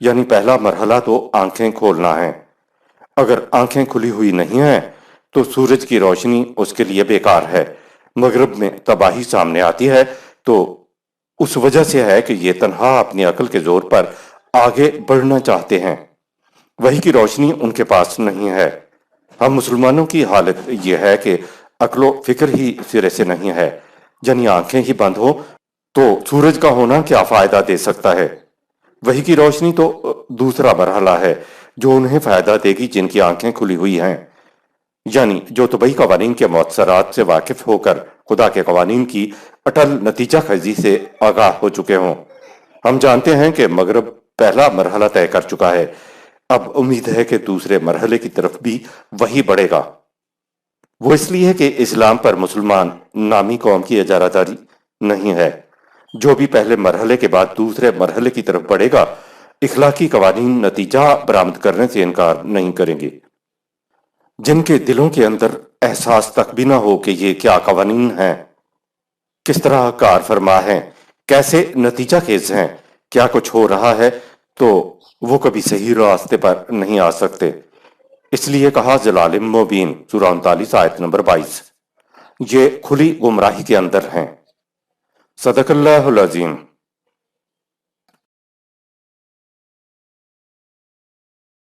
یعنی پہلا مرحلہ تو آنکھیں کھولنا ہے۔ اگر آنکھیں کھلی ہوئی نہیں ہیں تو سورج کی روشنی اس کے لیے بیکار ہے۔ مغرب میں تباہی سامنے آتی ہے تو اس وجہ سے ہے کہ یہ تنہا اپنی عقل کے زور پر آگے بڑھنا چاہتے ہیں۔ وحی کی روشنی ان کے پاس نہیں ہے۔ ہم مسلمانوں کی حالت یہ ہے کہ عقل و فکر ہی سرے سے نہیں ہے، یعنی آنکھیں ہی بند ہو تو سورج کا ہونا کیا فائدہ دے سکتا ہے۔ وحی کی روشنی تو دوسرا مرحلہ ہے جو انہیں فائدہ دے گی جن کی آنکھیں کھلی ہوئی ہیں، یعنی جو طبعی قوانین کے مؤثرات سے واقف ہو کر خدا کے قوانین کی اٹل نتیجہ خیزی سے آگاہ ہو چکے ہوں۔ ہم جانتے ہیں کہ مغرب پہلا مرحلہ طے کر چکا ہے، اب امید ہے کہ دوسرے مرحلے کی طرف بھی وہی بڑھے گا۔ وہ اس لیے کہ اسلام پر مسلمان نامی قوم کی اجارہ داری نہیں ہے۔ جو بھی پہلے مرحلے کے بعد دوسرے مرحلے کی طرف بڑھے گا اخلاقی قوانین نتیجہ برآمد کرنے سے انکار نہیں کریں گے۔ جن کے دلوں کے اندر احساس تک بھی نہ ہو کہ یہ کیا قوانین ہیں، کس طرح کار فرما ہیں، کیسے نتیجہ خیز ہیں، کیا کچھ ہو رہا ہے، تو وہ کبھی صحیح راستے پر نہیں آ سکتے۔ اس لیے کہا ضلال مبین سورہ 39 آیت نمبر 22، یہ کھلی گمراہی کے اندر ہیں۔ صدق اللہ العظیم۔